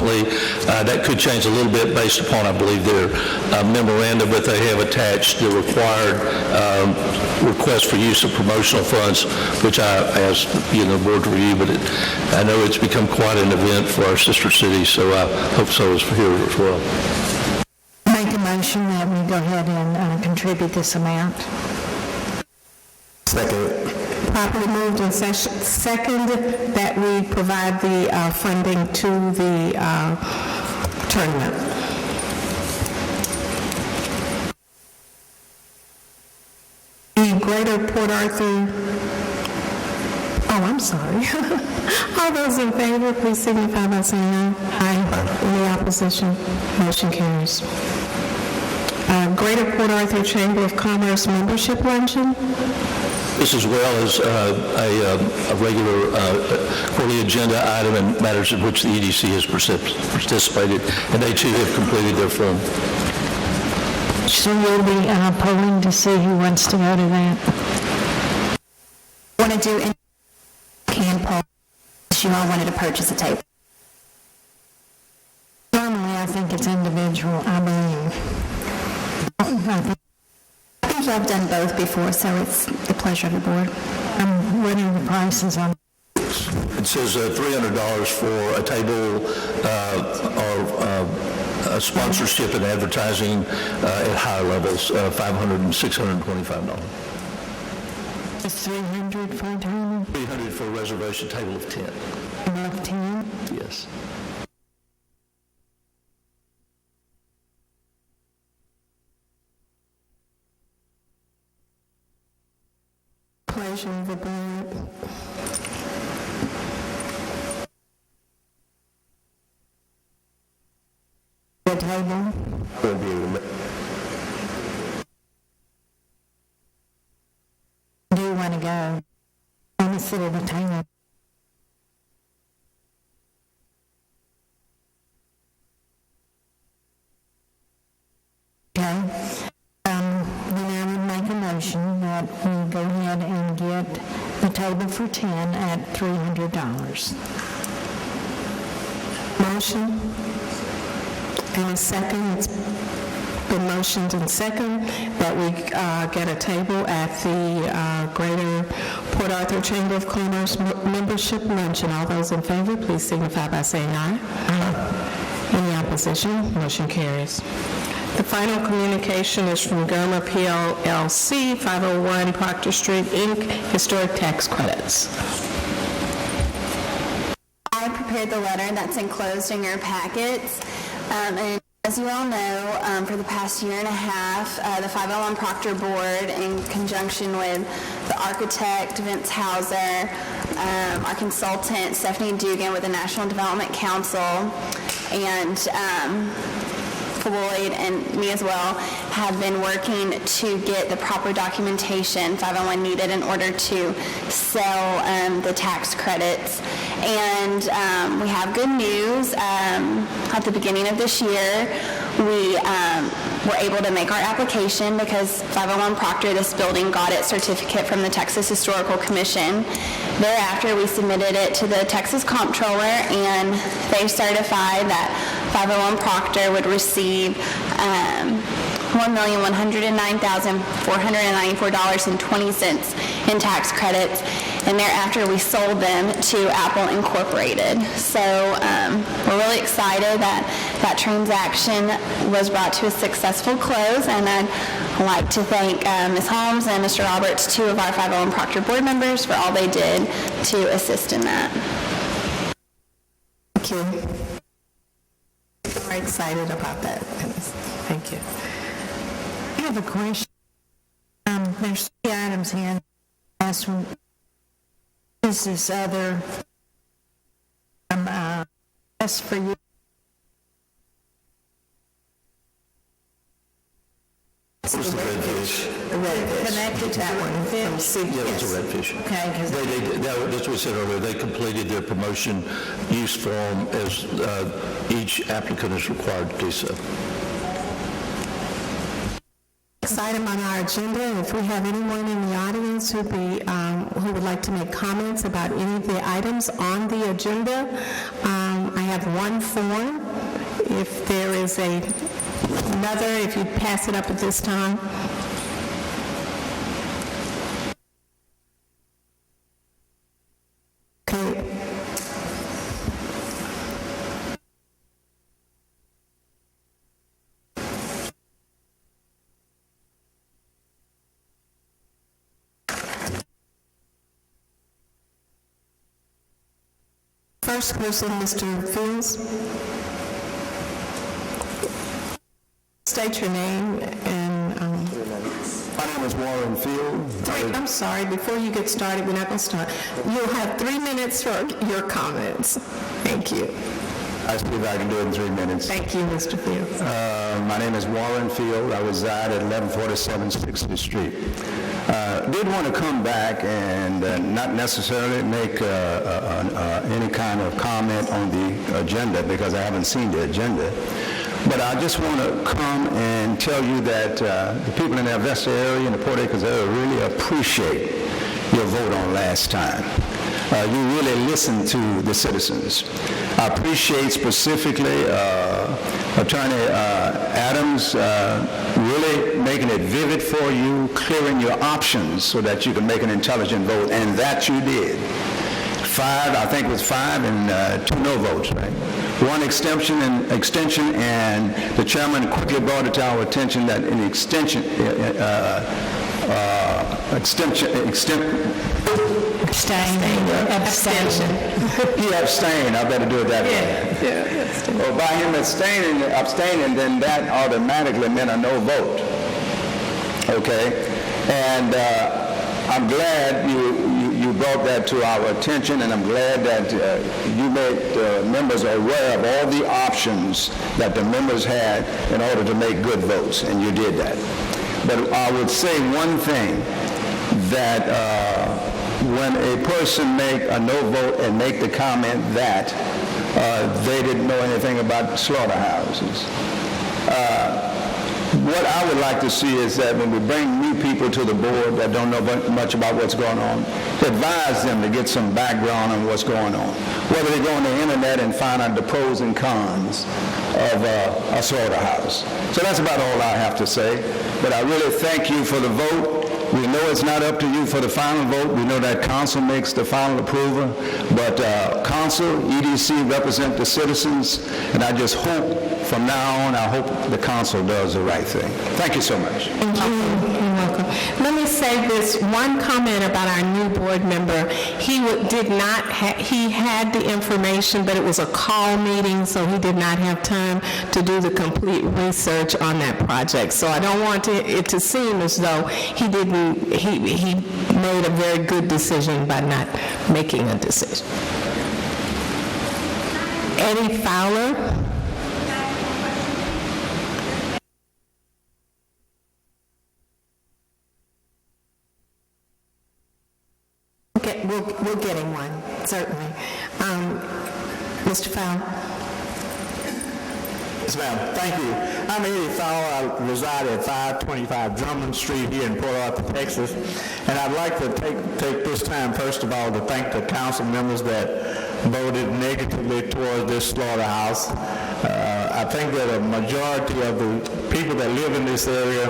approximately. That could change a little bit based upon, I believe, their memorandum, but they have attached the required request for use of promotional funds, which I asked the board to review, but I know it's become quite an event for our sister cities, so I hope so is here as well. Make a motion that we go ahead and contribute this amount. Second. Properly moved in second that we provide the funding to the tournament. The Greater Port Arthur, I'm sorry. All those in favor, please signify by saying aye. Aye. Any opposition? Motion carries. Greater Port Arthur Chamber of Commerce membership luncheon. This as well as a regular quarterly agenda item and matters in which the EDC has participated, and they too have completed their form. So you'll be polling to see who wants to go to that? Want to do any can poll if you all wanted to purchase a table? Normally, I think it's individual, I believe. I think y'all have done both before, so it's the pleasure of the board. What are the prices on? It says $300 for a table or a sponsorship and advertising at higher levels, $500 and $625. It's 300 for a table? 300 for a reservation table of 10. Of 10? Yes. Pleasure of the board. The table? Do you want to go? I want to sit at the table. Okay. Then I would make a motion that we go ahead and get the table for 10 at $300. Motion. And a second. It's been motioned and second that we get a table at the Greater Port Arthur Chamber of Commerce membership luncheon. All those in favor, please signify by saying aye. Aye. Any opposition? Motion carries. The final communication is from Goma PLLC, 501 Proctor Street, Inc., Historic Tax Credits. I prepared the letter that's enclosed in your packets. And as you all know, for the past year and a half, the 501 Proctor Board, in conjunction with the architect, Vince Hauser, our consultant, Stephanie Dugan with the National Development Council, and Floyd and me as well, have been working to get the proper documentation 501 needed in order to sell the tax credits. And we have good news. At the beginning of this year, we were able to make our application because 501 Proctor, this building, got its certificate from the Texas Historical Commission. Thereafter, we submitted it to the Texas Comptroller, and they certified that 501 Proctor would receive $1,109,494.20 in tax credits, and thereafter we sold them to Apple Incorporated. So we're really excited that that transaction was brought to a successful close, and I'd like to thank Ms. Holmes and Mr. Roberts, two of our 501 Proctor board members, for all they did to assist in that. Thank you. We're excited about that. Thank you. I have a question. There's 3 items here. Last one is this other that's for you. What was the redfish? The redfish. Connected to that one. Yeah, it was a redfish. Okay, because That's what we said earlier. They completed their promotion use form as each applicant is required to do so. Next item on our agenda, if we have anyone in the audience who would like to make comments about any of the items on the agenda, I have one form. If there is another, if you pass it up at this time. Okay. First person, Mr. Fields. State your name and... My name is Warren Field. I'm sorry, before you get started, we're not going to start. You'll have 3 minutes for your comments. Thank you. I'll see if I can do it in 3 minutes. Thank you, Mr. Fields. My name is Warren Field. I reside at 1147 60th Street. Did want to come back and not necessarily make any kind of comment on the agenda because I haven't seen the agenda. But I just want to come and tell you that the people in the Vesta area and the Port Acres area really appreciate your vote on last time. You really listened to the citizens. I appreciate specifically Attorney Adams really making it vivid for you, clearing your options so that you can make an intelligent vote, and that you did. 5, I think it was 5 and 2 no votes, right? 1 extension, and the chairman quickly brought it to our attention that an extension. Abstention. He abstained. I better do it that way. Yeah. Well, by him abstaining, then that automatically meant a no vote. Okay? And I'm glad you brought that to our attention, and I'm glad that you made members aware of all the options that the members had in order to make good votes, and you did that. But I would say one thing, that when a person make a no vote and make the comment that they didn't know anything about slaughterhouses, what I would like to see is that when we bring new people to the board that don't know much about what's going on, to advise them to get some background on what's going on. Whether they go on the internet and find out the pros and cons of a slaughterhouse. So that's about all I have to say. But I really thank you for the vote. We know it's not up to you for the final vote. We know that council makes the final approval. But council, EDC represent the citizens, and I just hope from now on, I hope the council does the right thing. Thank you so much. Thank you. You're welcome. Let me say this one comment about our new board member. He he had the information, but it was a call meeting, so he did not have time to do the complete research on that project. So I don't want it to seem as though he made a very good decision by not making a decision. Eddie Fowler. We'll get him one, certainly. Mr. Fowler. Yes, ma'am. Thank you. I'm Eddie Fowler. I reside at 525 Drummond Street here in Port Arthur, Texas. And I'd like to take this time, first of all, to thank the council members that voted negatively towards this slaughterhouse. I think that a majority of the people that live in this area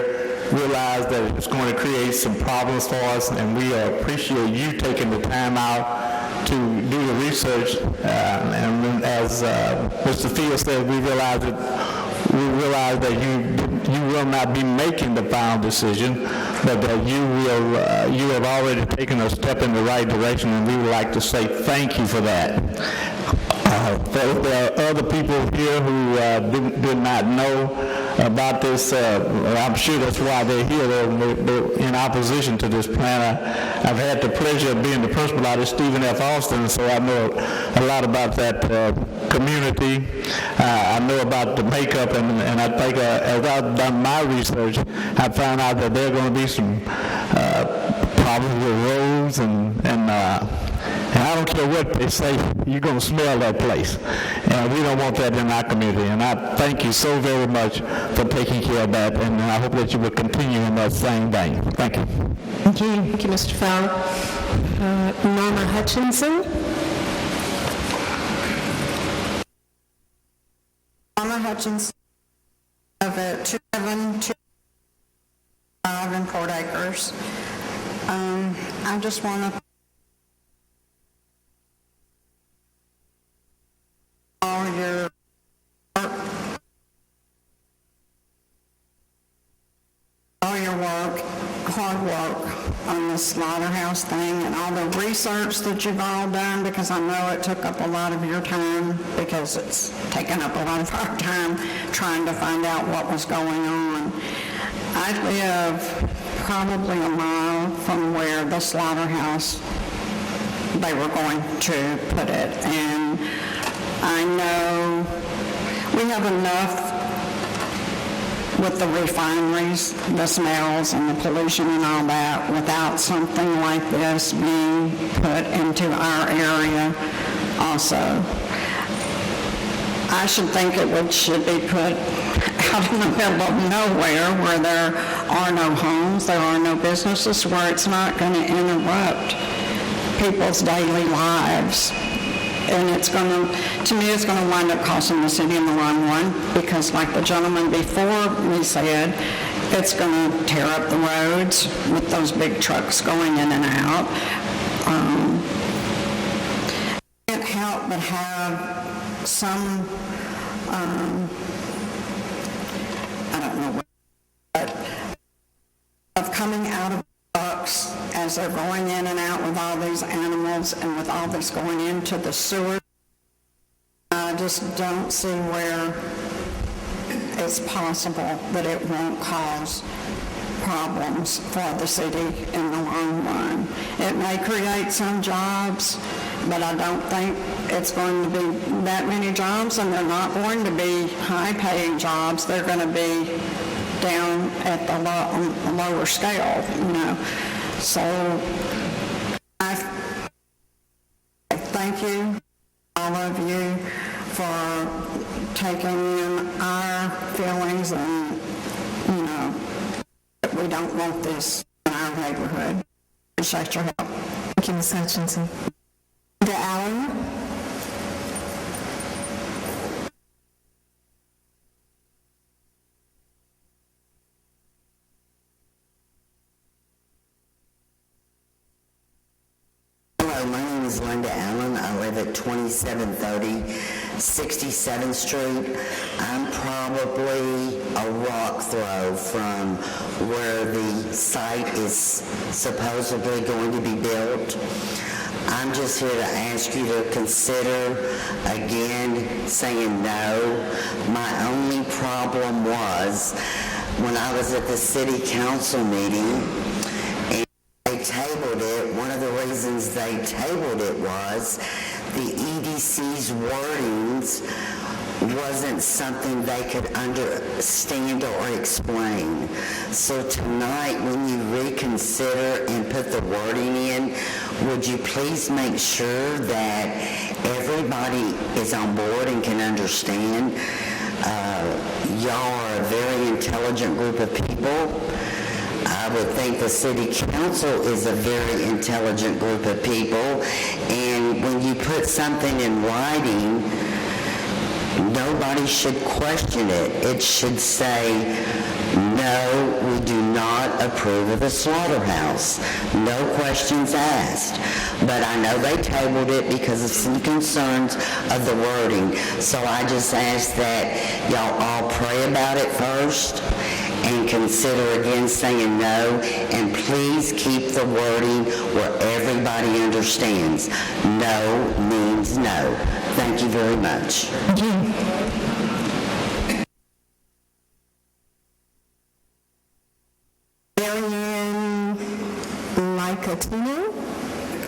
realize that it's going to create some problems for us, and we appreciate you taking the time out to do the research. And as Mr. Field said, we realize that you will not be making the final decision, but that you have already taken a step in the right direction, and we would like to say thank you for that. There are other people here who did not know about this. I'm sure that's why they're here. They're in opposition to this plan. I've had the pleasure of being the principal out of Stephen F. Austin, so I know a lot about that community. I know about the makeup, and I think as I've done my research, I found out that there are going to be some problems with roads, and I don't care what they say, you're going to smell that place. And we don't want that in our community. And I thank you so very much for taking care of that. And I hope that you will continue in that same vein. Thank you. Thank you. Thank you, Mr. Fowler. Norma Hutchinson. Donna Hutchins of 2725 in Port Acres. I just want to all your work, hard work on the slaughterhouse thing and all the research that you've all done, because I know it took up a lot of your time, because it's taken up a lot of our time trying to find out what was going on. I live probably a mile from where the slaughterhouse they were going to put it, and I know we have enough with the refineries, the smells and the pollution and all that, without something like this being put into our area also. I should think should be put out in the middle of nowhere where there are no homes, there are no businesses, where it's not going to interrupt people's daily lives. And it's going to me, it's going to wind up costing the city in the long run, because like the gentleman before me said, it's going to tear up the roads with those big trucks going in and out. Can't help but have some, I don't know what, but of coming out of trucks as they're going in and out with all these animals and with all this going into the sewer. I just don't see where it's possible that it won't cause problems for the city in the long run. It may create some jobs, but I don't think it's going to be that many jobs, and they're not going to be high-paying jobs. They're going to be down at the lower scale, you know. So I thank you, all of you, for taking in our feelings, and, you know, that we don't want this in our neighborhood. Appreciate your help. Thank you, Ms. Hutchinson. Linda Allen? Hello, my name is Linda Allen. I live at 2730 67th Street. I'm probably a rock throw from where the site is supposedly going to be built. I'm just here to ask you to consider again saying no. My only problem was when I was at the city council meeting, they tabled it. One of the reasons they tabled it was the EDC's wordings wasn't something they could understand or explain. So tonight, when you reconsider and put the wording in, would you please make sure that everybody is on board and can understand? Y'all are a very intelligent group of people. I would think the city council is a very intelligent group of people, and when you put something in writing, nobody should question it. It should say, no, we do not approve of the slaughterhouse. No questions asked. But I know they tabled it because of some concerns of the wording. So I just ask that y'all all pray about it first and consider again saying no, and please keep the wording where everybody understands. No means no. Thank you very much. Marianne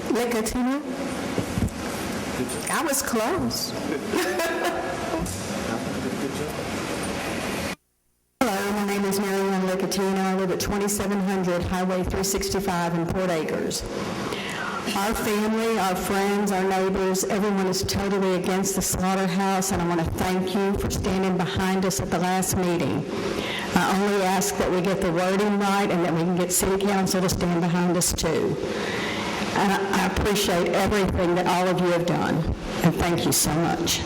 Licatino? I was close. Hello, my name is Marianne Licatino. I live at 2700 Highway 365 in Port Acres. Our family, our friends, our neighbors, everyone is totally against the slaughterhouse, and I want to thank you for standing behind us at the last meeting. I only ask that we get the wording right and that we can get City Council to stand behind us too. And I appreciate everything that all of you have done, and thank you so much.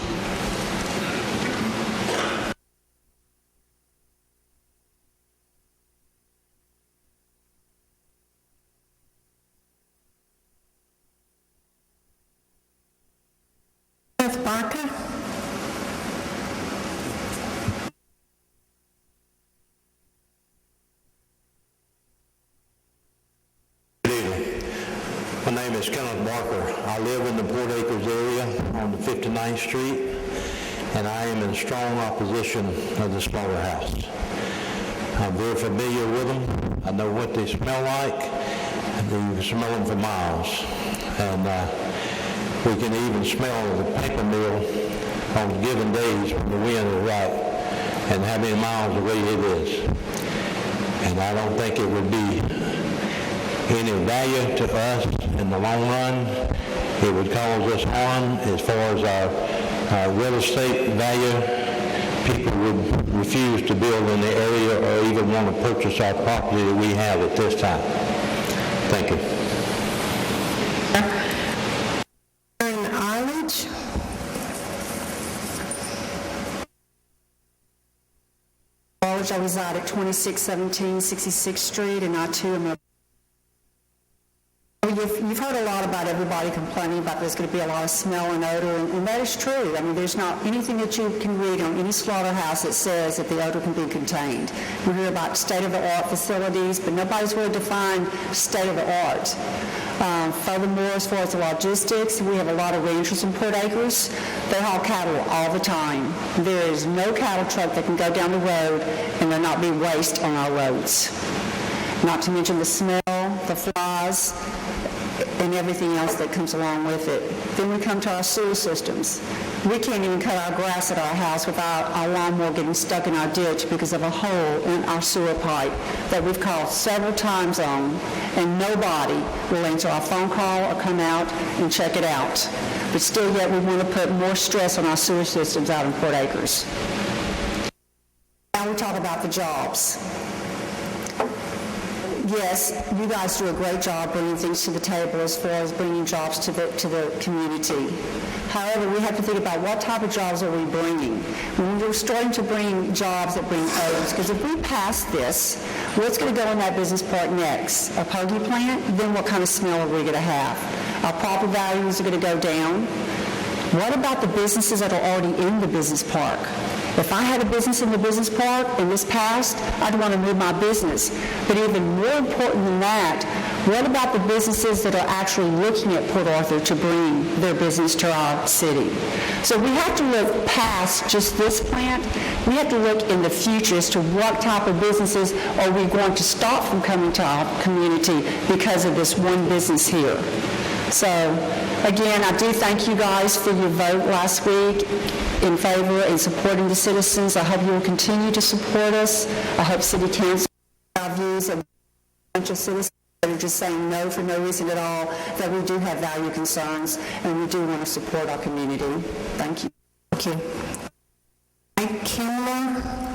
Kenneth Barker. My name is Kenneth Barker. I live in the Port Acres area on the 59th Street, and I am in strong opposition of the slaughterhouse. I'm very familiar with them. I know what they smell like. You can smell them for miles. And we can even smell the paper mill on given days when the wind is right and how many miles away it is. And I don't think it would be any value to us in the long run. It would cause us harm as far as our real estate value. People would refuse to build in the area or even want to purchase our property that we have at this time. Thank you. Aaron Arledge. I reside at 2617 66th Street, and I too am a... You've heard a lot about everybody complaining about there's going to be a lot of smell and odor, and that is true. I mean, there's not anything that you can read on any slaughterhouse that says that the odor can be contained. We hear about state-of-the-art facilities, but nobody's really defined state-of-the-art. Furthermore, as far as the logistics, we have a lot of ranchers in Port Acres. They haul cattle all the time. There is no cattle truck that can go down the road and there not be waste on our roads. Not to mention the smell, the flies, and everything else that comes along with it. Then we come to our sewer systems. We can't even cut our grass at our house without our lawnmower getting stuck in our ditch because of a hole in our sewer pipe that we've called several times on, and nobody will answer our phone call or come out and check it out. But still yet we want to put more stress on our sewer systems out in Port Acres. Now we talk about the jobs. Yes, you guys do a great job bringing things to the table as far as bringing jobs to the community. However, we have to think about what type of jobs are we bringing. When we're starting to bring jobs that bring odors, because if we pass this, what's going to go in that business park next? A poultry plant? Then what kind of smell are we going to have? Our property values are going to go down. What about the businesses that are already in the business park? If I had a business in the business park and this passed, I'd want to move my business. But even more important than that, what about the businesses that are actually looking at Port Arthur to bring their business to our city? So we have to look past just this plant. We have to look in the future as to what type of businesses are we going to stop from coming to our community because of this one business here. So, again, I do thank you guys for your vote last week in favor and supporting the citizens. I hope you will continue to support us. I hope City Council our views of a bunch of citizens that are just saying no for no reason at all, that we do have value concerns and we do want to support our community. Thank you. Thank you. Mike Kimler.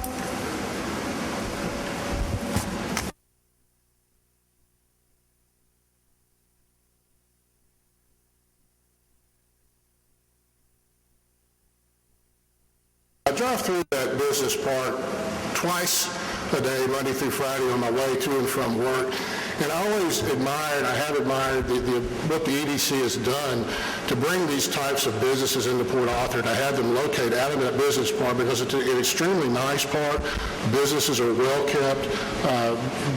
I drive through that business park twice a day, Monday through Friday, on my way to and from work. And I always admired, I have admired what the EDC has done to bring these types of businesses into Port Arthur, to have them located out of that business park, because it's an extremely nice park. Businesses are well kept,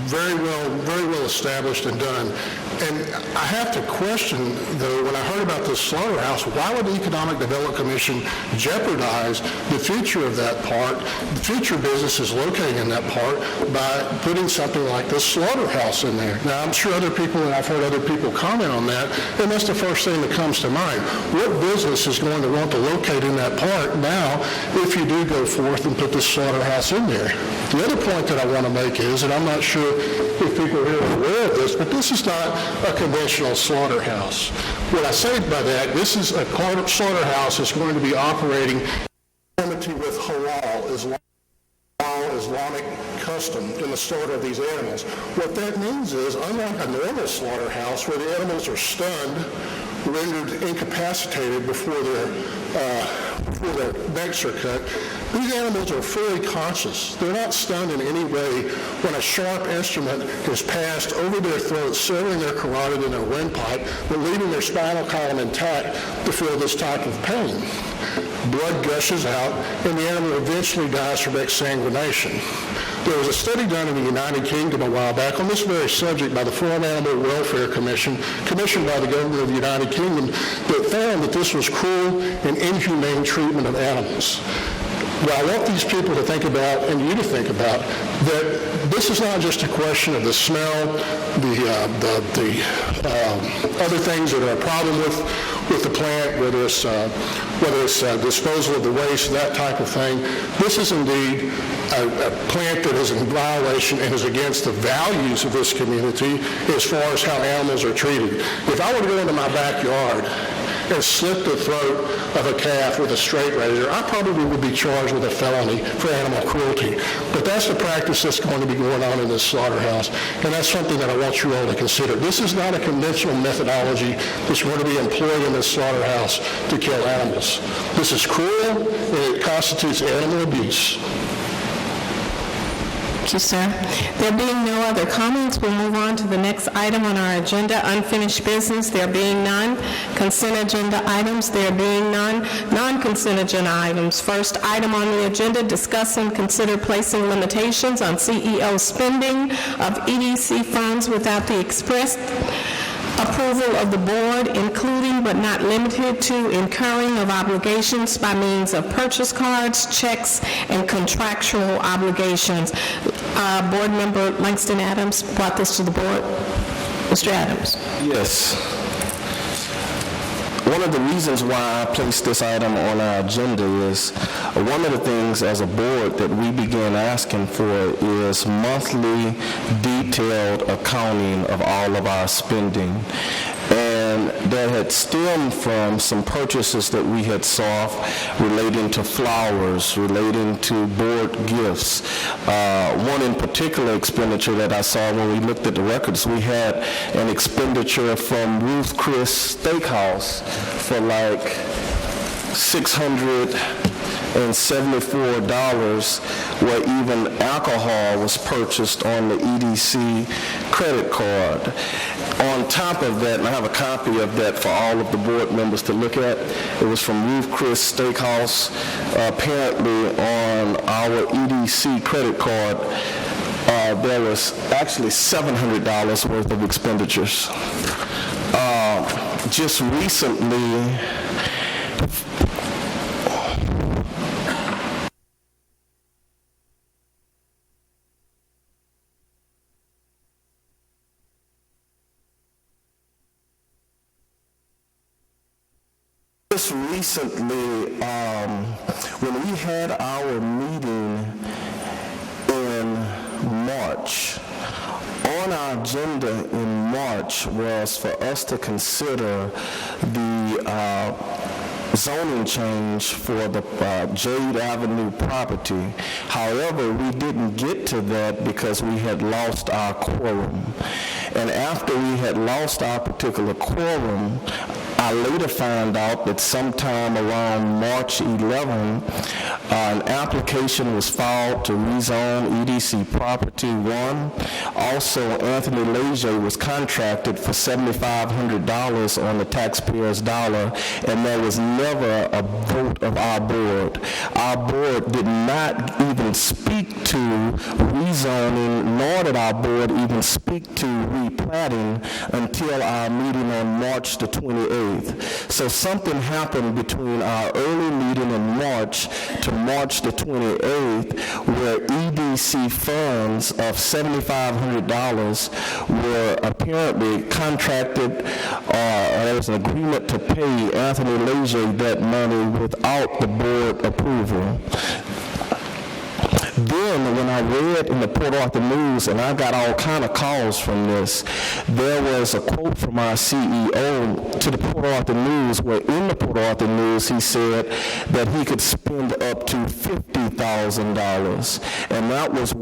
very well established and done. And I have to question, though, when I heard about this slaughterhouse, why would the Economic Development Commission jeopardize the future of that park, the future businesses located in that park, by putting something like this slaughterhouse in there? Now, I'm sure other people, and I've heard other people comment on that, and that's the first thing that comes to mind. What business is going to want to locate in that park now if you do go forth and put this slaughterhouse in there? The other point that I want to make is, and I'm not sure if people here are aware of this, but this is not a conventional slaughterhouse. What I say by that, this is a slaughterhouse that's going to be operating in conformity with halal, Islamic custom in the slaughter of these animals. What that means is, unlike a normal slaughterhouse where the animals are stunned, rendered incapacitated before their necks are cut, these animals are fully conscious. They're not stunned in any way when a sharp instrument is passed over their throat, severing their carotid and their windpipe, but leaving their spinal column intact to feel this type of pain. blood gushes out, and the animal eventually dies from exsanguination. There was a study done in the United Kingdom a while back on this very subject by the Farm Animal Welfare Commission, commissioned by the government of the United Kingdom, that found that this was cruel and inhumane treatment of animals. Well, I want these people to think about, and you to think about, that this is not just a question of the smell, the other things that are a problem with the plant, whether it's disposal of the waste, that type of thing. This is indeed a plant that is in violation and is against the values of this community as far as how animals are treated. If I were to go into my backyard and slit the throat of a calf with a straight razor, I probably would be charged with a felony for animal cruelty. But that's the practice that's going to be going on in this slaughterhouse, and that's something that I want you all to consider. This is not a conventional methodology that's going to be employed in this slaughterhouse to kill animals. This is cruel, and it constitutes animal abuse. Thank you, sir. There being no other comments, we'll move on to the next item on our agenda, unfinished business. There being none. Consent agenda items. There being none. Non-consent agenda items. First item on the agenda, discuss and consider placing limitations on CEO spending of EDC funds without the express approval of the board, including but not limited to incurring of obligations by means of purchase cards, checks, and contractual obligations. Board Member Langston Adams brought this to the board. Mr. Adams. Yes. One of the reasons why I placed this item on our agenda is one of the things as a board that we began asking for is monthly detailed accounting of all of our spending. And that had stemmed from some purchases that we had saw relating to flowers, relating to board gifts. One in particular expenditure that I saw when we looked at the records, we had an expenditure from Ruth Chris Steakhouse for like $674, where even alcohol was purchased on the EDC credit card. On top of that, and I have a copy of that for all of the board members to look at, it was from Ruth Chris Steakhouse. Apparently on our EDC credit card, there was actually $700 worth of expenditures. Just recently, when we had our meeting in March, on our agenda in March was for us to consider the zoning change for the Jade Avenue property. However, we didn't get to that because we had lost our quorum. And after we had lost our particular quorum, I later found out that sometime around March 11, an application was filed to rezone EDC Property 1. Also, Anthony Leger was contracted for $7,500 on the taxpayer's dollar, and there was never a vote of our board. Our board did not even speak to rezoning, nor did our board even speak to replatting until our meeting on March the 28th. So something happened between our early meeting in March to March the 28th where EDC funds of $7,500 were apparently contracted, there was an agreement to pay Anthony Leger that money without the board approval. Then, when I read in the Port Arthur News, and I got all kind of calls from this, there was a quote from our CEO to the Port Arthur News, where in the Port Arthur News he said that he could spend up to $50,000, and that was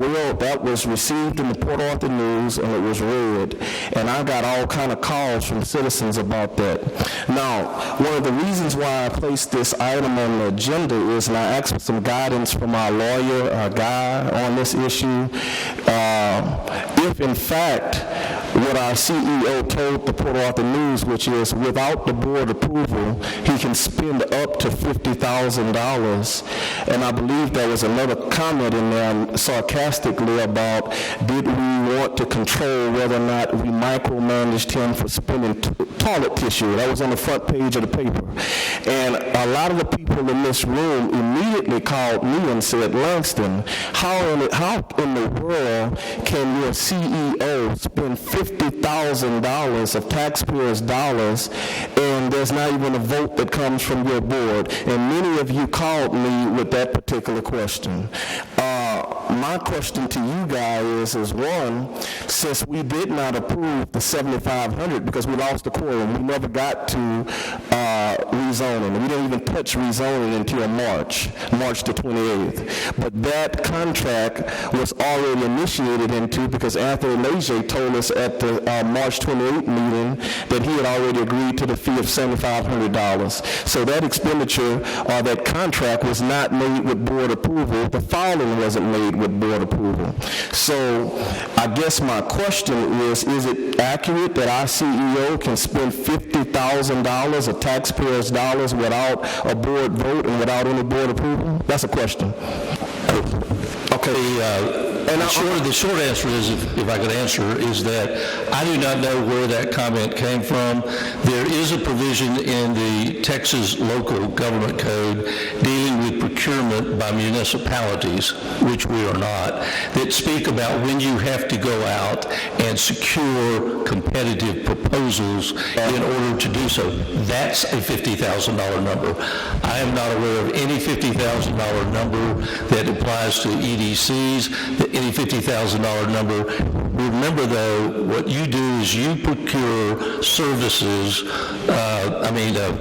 received in the Port Arthur News, and it was read, and I got all kind of calls from citizens about that. Now, one of the reasons why I placed this item on the agenda is, and I asked for some guidance from our lawyer, our guy on this issue, if in fact what our CEO told the Port Arthur News, which is without the board approval, he can spend up to $50,000. And I believe there was another comment in there sarcastically about did we want to control whether or not we micromanaged him for spending toilet tissue. That was on the front page of the paper. And a lot of the people in this room immediately called me and said, Langston, how in the world can your CEO spend $50,000 of taxpayers' dollars and there's not even a vote that comes from your board? And many of you called me with that particular question. My question to you guys is one, since we did not approve the 7,500 because we lost the quorum, we never got to rezoning. We didn't even touch rezoning until March the 28th. But that contract was already initiated into because Anthony Leger told us at the March 28th meeting that he had already agreed to the fee of $7,500. So that expenditure or that contract was not made with board approval. The filing wasn't made with board approval. So I guess my question is it accurate that our CEO can spend $50,000 of taxpayers' dollars without a board vote and without any board approval? That's a question. Okay. The short answer is, if I could answer, is that I do not know where that comment came from. There is a provision in the Texas Local Government Code dealing with procurement by municipalities, which we are not, that speak about when you have to go out and secure competitive proposals in order to do so. That's a $50,000 number. I am not aware of any $50,000 number that applies to EDCs, any $50,000 number. Remember, though, what you do is you procure services,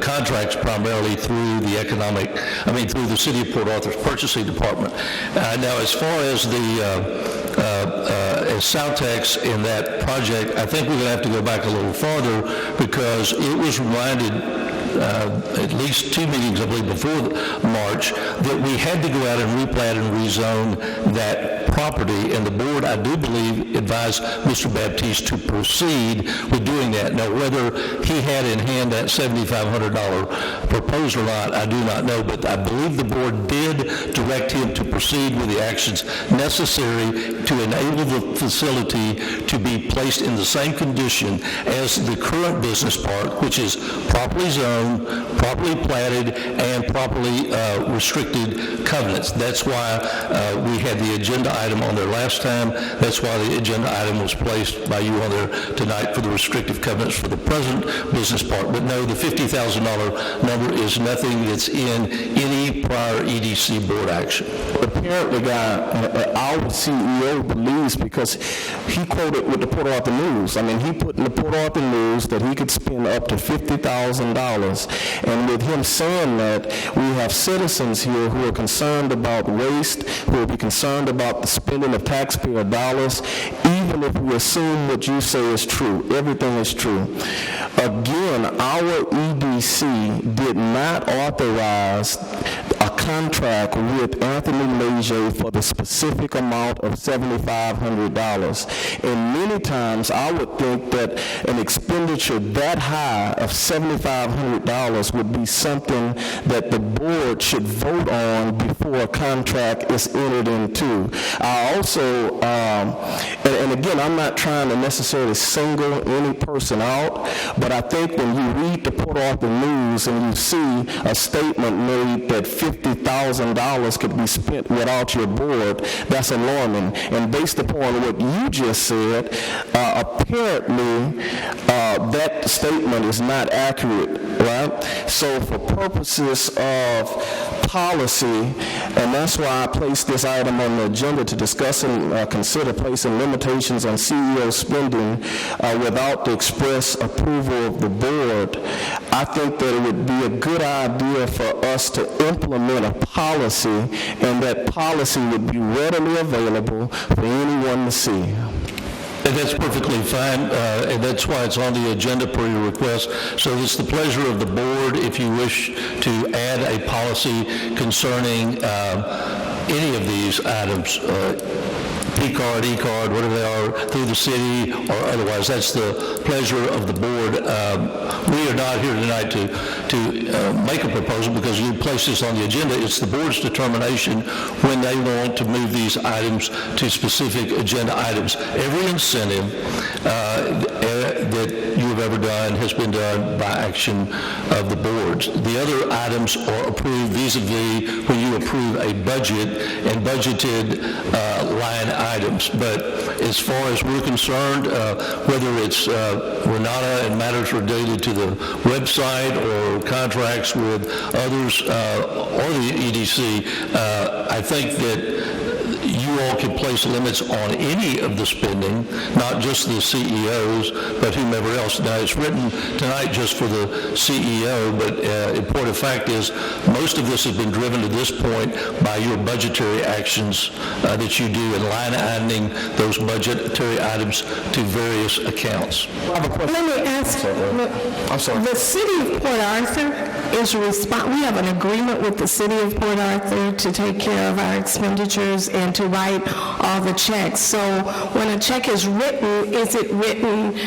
contracts primarily through through the City of Port Arthur's purchasing department. Now, as far as as Soutex in that project, I think we're going to have to go back a little farther because it was reminded at least 2 meetings, I believe, before March, that we had to go out and replat and rezone that property, and the board, I do believe, advised Mr. Baptiste to proceed with doing that. Now, whether he had in hand that $7,500 proposal or not, I do not know, but I believe the board did direct him to proceed with the actions necessary to enable the facility to be placed in the same condition as the current business park, which is properly zoned, properly platted, and properly restricted covenants. That's why we had the agenda item on there last time. That's why the agenda item was placed by you on there tonight for the restrictive covenants for the present business park. But no, the $50,000 number is nothing that's in any prior EDC board action. Apparently, our CEO believes, because he quoted with the Port Arthur News. I mean, he put in the Port Arthur News that he could spend up to $50,000. And with him saying that, we have citizens here who are concerned about waste, who will be concerned about the spending of taxpayer dollars, even if we assume what you say is true. Everything is true. Again, our EDC did not authorize a contract with Anthony Leger for the specific amount of $7,500. And many times I would think that an expenditure that high of $7,500 would be something that the board should vote on before a contract is entered into. I also, and again, I'm not trying to necessarily single any person out, but I think when you read the Port Arthur News and you see a statement made that $50,000 could be spent without your board, that's alarming. And based upon what you just said, apparently that statement is not accurate, right? So for purposes of policy, and that's why I placed this item on the agenda to discuss and consider placing limitations on CEO spending without the express approval of the board, I think that it would be a good idea for us to implement a policy, and that policy would be readily available for anyone to see. And that's perfectly fine, and that's why it's on the agenda per your request. So it's the pleasure of the board, if you wish to add a policy concerning any of these items, P-card, E-card, whatever they are, through the city or otherwise. That's the pleasure of the board. We are not here tonight to make a proposal because you place this on the agenda. It's the board's determination when they want to move these items to specific agenda items. Every incentive that you have ever done has been done by action of the boards. The other items are approved vis-a-vis when you approve a budget and budgeted line items. But as far as we're concerned, whether it's Renata and matters related to the website or contracts with others or the EDC, I think that you all can place limits on any of the spending, not just the CEOs, but whomever else. Now, it's written tonight just for the CEO, but in point of fact is most of this has been driven to this point by your budgetary actions that you do in line iteming those budgetary items to various accounts. Let me ask, I'm sorry. the city of Port Arthur is we have an agreement with the city of Port Arthur to take care of our expenditures and to write all the checks. So when a check is written, is it written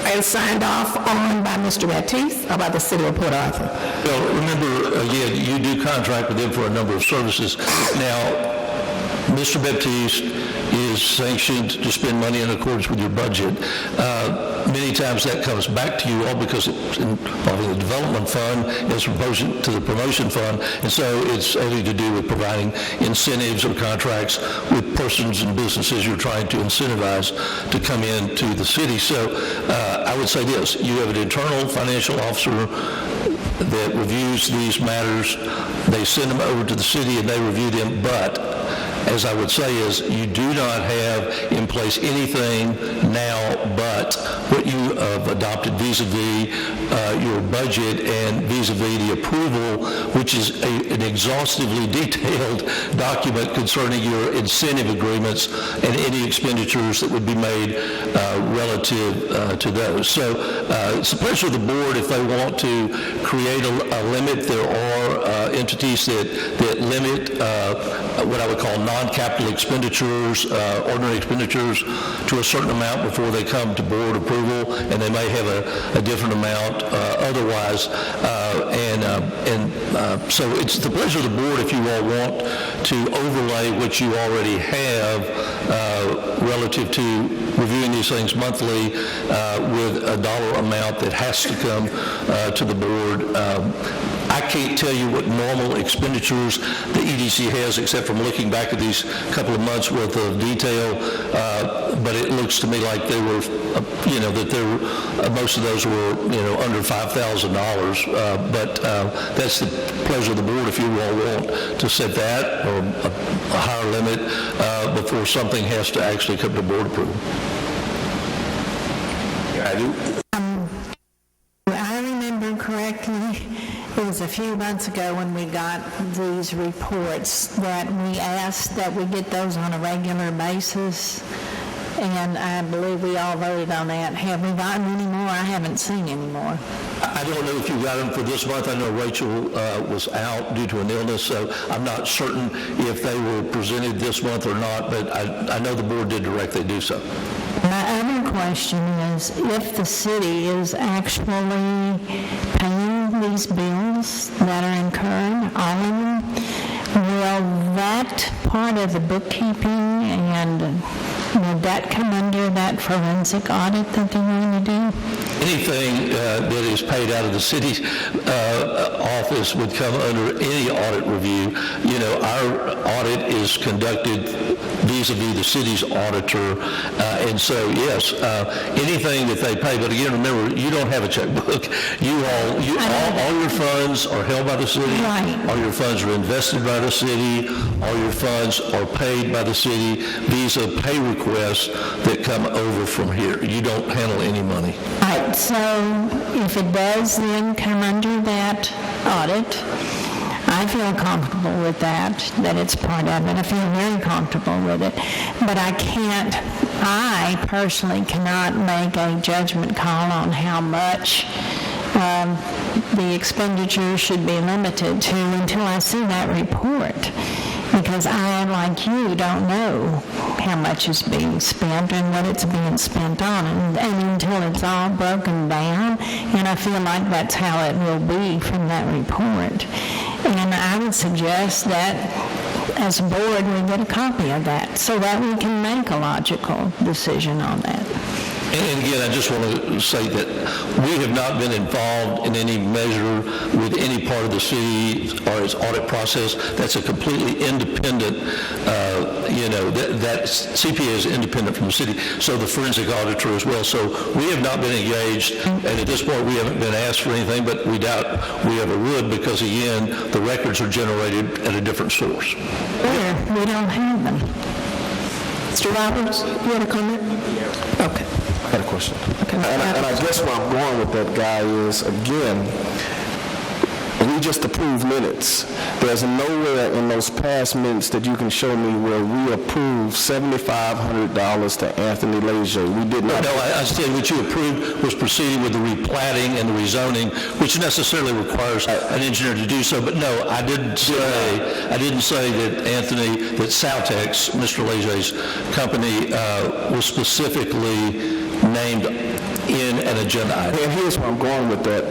and signed off on by Mr. Baptiste or by the city of Port Arthur? Well, remember, again, you do contract with them for a number of services. Now, Mr. Baptiste is sanctioned to spend money in accordance with your budget. Many times that comes back to you all because it's involving the development fund as opposed to the promotion fund, and so it's anything to do with providing incentives or contracts with persons and businesses you're trying to incentivize to come into the city. So I would say this, you have an internal financial officer that reviews these matters. They send them over to the city and they review them, but as I would say is you do not have in place anything now but what you have adopted vis-a-vis your budget and vis-a-vis the approval, which is an exhaustively detailed document concerning your incentive agreements and any expenditures that would be made relative to those. So it's the pleasure of the board if they want to create a limit. There are entities that limit what I would call non-capital expenditures, ordinary expenditures, to a certain amount before they come to board approval, and they may have a different amount otherwise. So it's the pleasure of the board if you all want to overlay what you already have relative to reviewing these things monthly with a dollar amount that has to come to the board. I can't tell you what normal expenditures the EDC has, except from looking back at these couple of months worth of detail, but it looks to me like they were, that most of those were, under $5,000. But that's the pleasure of the board if you all want to set that or a higher limit before something has to actually come to board approval. I remember correctly, it was a few months ago when we got these reports that we asked that we get those on a regular basis, and I believe we all voted on that. Have we gotten any more? I haven't seen any more. I don't know if you got them for this month. I know Rachel was out due to an illness, so I'm not certain if they were presented this month or not, but I know the board did direct they do so. My other question is, if the city is actually paying these bills that are incurred, all of them, will that part of the bookkeeping and will that come under that forensic audit that they're going to do? Anything that is paid out of the city's office would come under any audit review. Our audit is conducted vis-a-vis the city's auditor, and so yes, anything that they pay. But again, remember, you don't have a checkbook. All your funds are held by the city. Right. All your funds are invested by the city. All your funds are paid by the city visa pay requests that come over from here. You don't handle any money. All right, so if it does then come under that audit, I feel comfortable with that it's part of it. I feel very comfortable with it. But I personally cannot make a judgment call on how much the expenditure should be limited to until I see that report. because I, like you, don't know how much is being spent and what it's being spent on, and until it's all broken down, and I feel like that's how it will be from that report. And I would suggest that as a board, we get a copy of that so that we can make a logical decision on that. And again, I just want to say that we have not been involved in any measure with any part of the city or its audit process. That's a completely independent, that CPA is independent from the city, so the forensic auditor as well. So we have not been engaged, and at this point, we haven't been asked for anything, but we doubt we ever would because, again, the records are generated at a different source. We don't have them. Mr. Roberts, you had a comment? Okay. I got a question. Okay. And I guess where I'm going with that guy is, again, we just approved minutes. There's nowhere in those past minutes that you can show me where we approved $7,500 to Anthony Leger. We did not. No, I said what you approved was proceeding with the replatting and the rezoning, which necessarily requires an engineer to do so. But no, I didn't say that that Saltex, Mr. Leger's company, was specifically named in an agenda item. And here's where I'm going with that.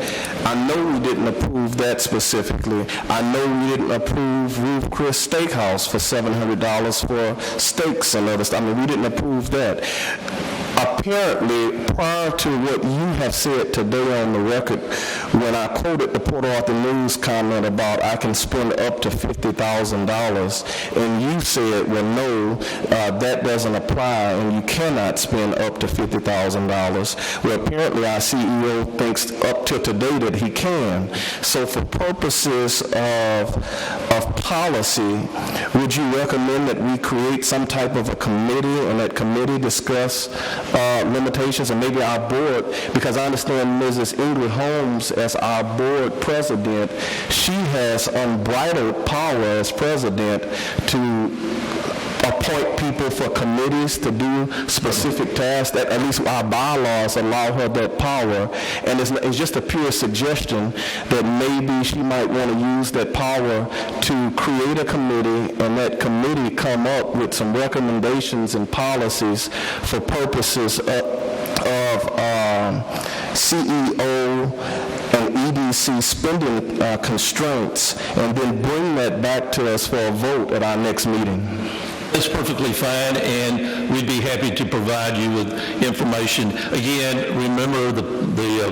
I know we didn't approve that specifically. I know we didn't approve Ruth Chris Steakhouse for $700 for steaks and other stuff. I mean, we didn't approve that. Apparently, prior to what you have said today on the record, when I quoted the Port Arthur News comment about I can spend up to $50,000, and you said, well, no, that doesn't apply, and you cannot spend up to $50,000. Well, apparently our CEO thinks up to today that he can. So for purposes of policy, would you recommend that we create some type of a committee, and that committee discuss limitations, and maybe our board, because I understand Mrs. Ingrid Holmes as our board president, she has unbridled power as president to appoint people for committees to do specific tasks. That at least our bylaws allow her that power, and it's just a pure suggestion that maybe she might want to use that power to create a committee, and that committee come up with some recommendations and policies for purposes of CEO and EDC spending constraints, and then bring that back to us for a vote at our next meeting. That's perfectly fine, and we'd be happy to provide you with information. Again, remember the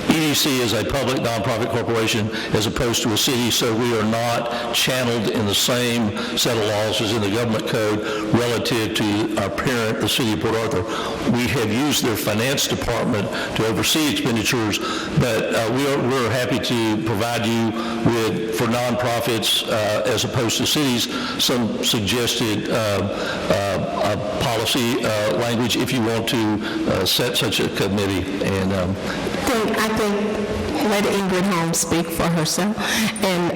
EDC is a public nonprofit corporation as opposed to a city, so we are not channeled in the same set of laws as in the government code relative to our parent, the city of Port Arthur. We have used their finance department to oversee expenditures, but we're happy to provide you with, for nonprofits as opposed to cities, some suggested policy language if you want to set such a committee. And I think let Ingrid Holmes speak for herself. And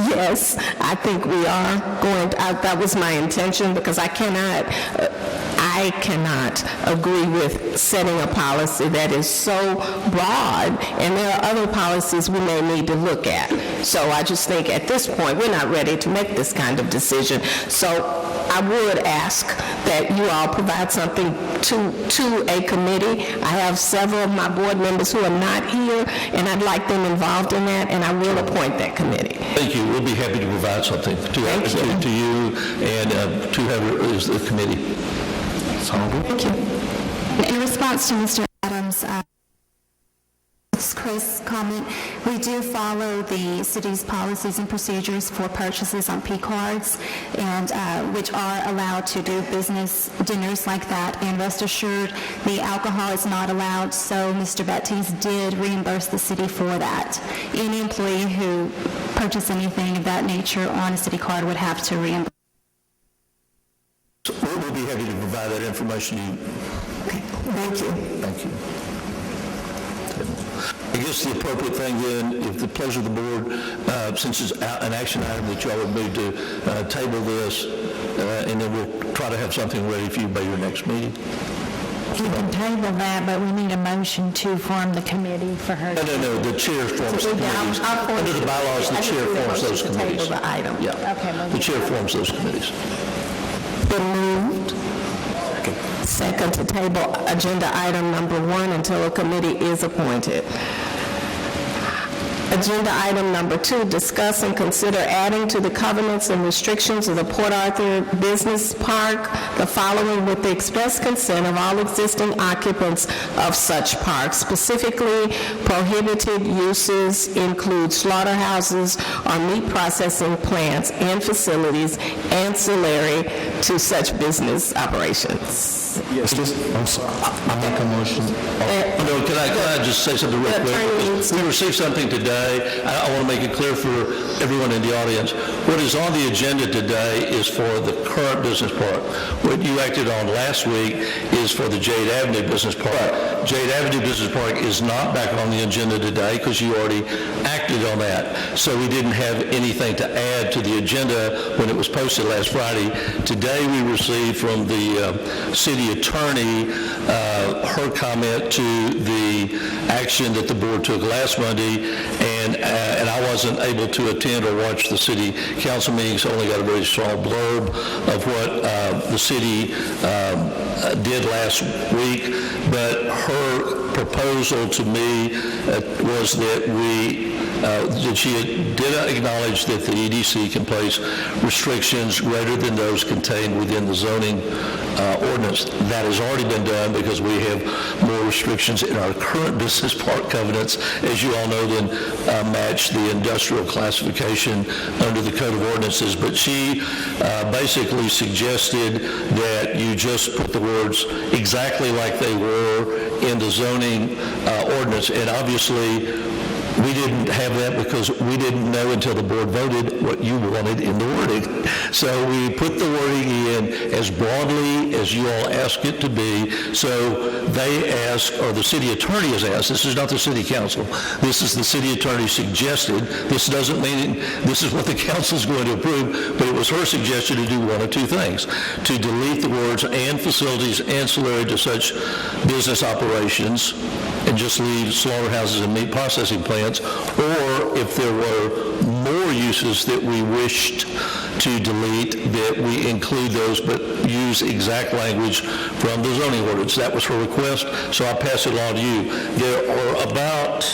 yes, I think we are going to, that was my intention, because I cannot agree with setting a policy that is so broad, and there are other policies we may need to look at. So I just think at this point, we're not ready to make this kind of decision. So I would ask that you all provide something to a committee. I have several of my board members who are not here, and I'd like them involved in that, and I will appoint that committee. Thank you. We'll be happy to provide something to you and to whoever is the committee. Thank you. In response to Mr. Adams' Chris' comment, we do follow the city's policies and procedures for purchases on P cards, and which are allowed to do business dinners like that. And rest assured, the alcohol is not allowed, so Mr. Baptiste did reimburse the city for that. Any employee who purchased anything of that nature on a city card would have to reimburse. We'll be happy to provide that information to you. Okay. Thank you. Thank you. I guess the appropriate thing then, if the pleasure of the board, since it's an action item, that y'all would move to table this, and then we'll try to have something ready for you by your next meeting. You can table that, but we need a motion to form the committee for her. No, the chair forms the committees. Under the bylaws, the chair forms those committees. The item. Yeah, Okay, well, the chair forms those committees. Been moved. Second to table agenda item number 1 until a committee is appointed. Agenda item number 2, discuss and consider adding to the covenants and restrictions of the Port Arthur Business Park the following with the express consent of all existing occupants of such parks. Specifically, prohibited uses include slaughterhouses or meat processing plants and facilities ancillary to such business operations. Yes, I'm sorry. I make a motion. No, can I just say something real quick? We received something today. I want to make it clear for everyone in the audience. What is on the agenda today is for the current business park. What you acted on last week is for the Jade Avenue Business Park. Jade Avenue Business Park is not back on the agenda today because you already acted on that. So we didn't have anything to add to the agenda when it was posted last Friday. Today we received from the city attorney her comment to the action that the board took last Monday, and I wasn't able to attend or watch the city council meetings. So I only got a very small blurb of what the city did last week, but her proposal to me was that she did acknowledge that the EDC can place restrictions greater than those contained within the zoning ordinance. That has already been done because we have more restrictions in our current business park covenants, as you all know, than match the industrial classification under the Code of Ordinances. But she basically suggested that you just put the words exactly like they were in the zoning ordinance, and obviously we didn't have that because we didn't know until the board voted what you wanted in the wording. So we put the wording in as broadly as you all asked it to be. So they asked, or the city attorney has asked, this is not the city council, this is the city attorney suggested. This doesn't mean this is what the council is going to approve, but it was her suggestion to do one of two things: to delete the words "and facilities ancillary to such business operations," and just leave slaughterhouses and meat processing plants, or if there were more uses that we wished to delete, that we include those but use exact language from the zoning ordinance. That was her request, so I pass it along to you. There are about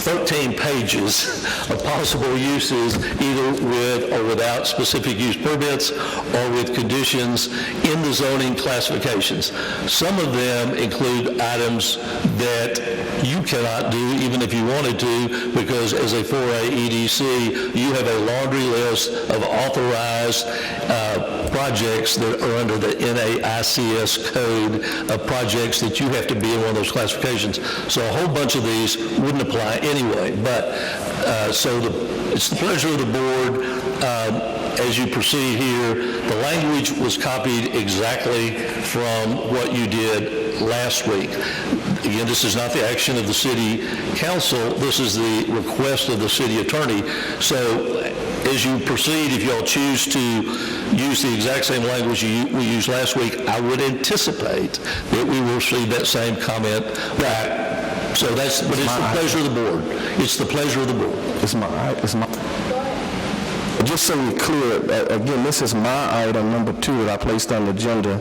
13 pages of possible uses, either with or without specific use permits or with conditions in the zoning classifications. Some of them include items that you cannot do even if you wanted to, because as a 4A EDC, you have a laundry list of authorized projects that are under the NAICS code of projects that you have to be in one of those classifications. So a whole bunch of these wouldn't apply anyway. But so it's the pleasure of the board as you proceed here. The language was copied exactly from what you did last week. Again, this is not the action of the city council. This is the request of the city attorney. So as you proceed, if y'all choose to use the exact same language we used last week, I would anticipate that we will receive that same comment back. So but it's the pleasure of the board. It's the pleasure of the board. It's my. Just so we're clear, again, this is my item number 2 that I placed on the agenda,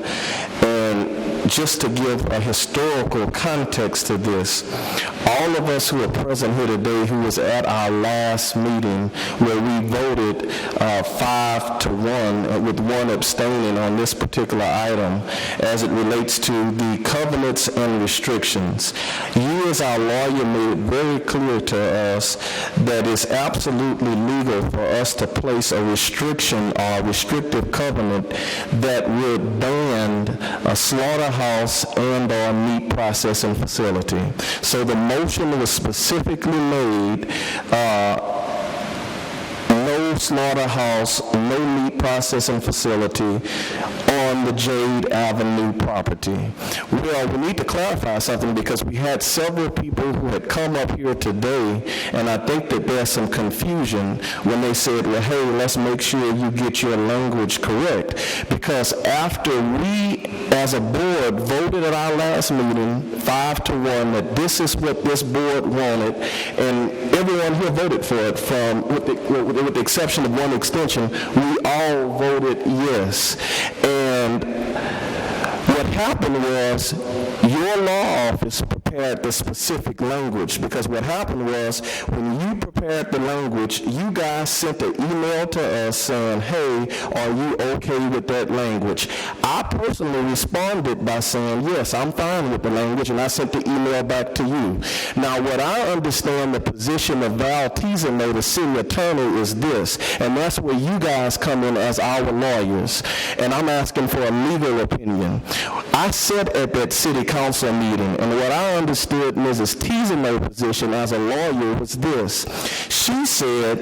and just to give a historical context to this, all of us who are present here today who was at our last meeting where we voted 5-1 with one abstaining on this particular item as it relates to the covenants and restrictions. You as our lawyer made it very clear to us that it's absolutely legal for us to place a restriction or a restrictive covenant that would ban a slaughterhouse and or meat processing facility. So the motion was specifically made, no slaughterhouse, no meat processing facility on on the Jade Avenue property. Well, we need to clarify something because we had several people who had come up here today, and I think that there's some confusion when they said, well, hey, let's make sure you get your language correct. Because after we, as a board, voted at our last meeting, 5-1, that this is what this board wanted, and everyone here voted for it, with the exception of one extension, we all voted yes. And what happened was your law office prepared the specific language, because what happened was when you prepared the language, you guys sent an email to us saying, hey, are you okay with that language? I personally responded by saying, yes, I'm fine with the language, and I sent the email back to you. Now, what I understand the position of Val Tizano, the city attorney, is this, and that's where you guys come in as our lawyers, and I'm asking for a legal opinion. I sat at that city council meeting, and what I understood Mrs. Tizano's position as a lawyer was this. She said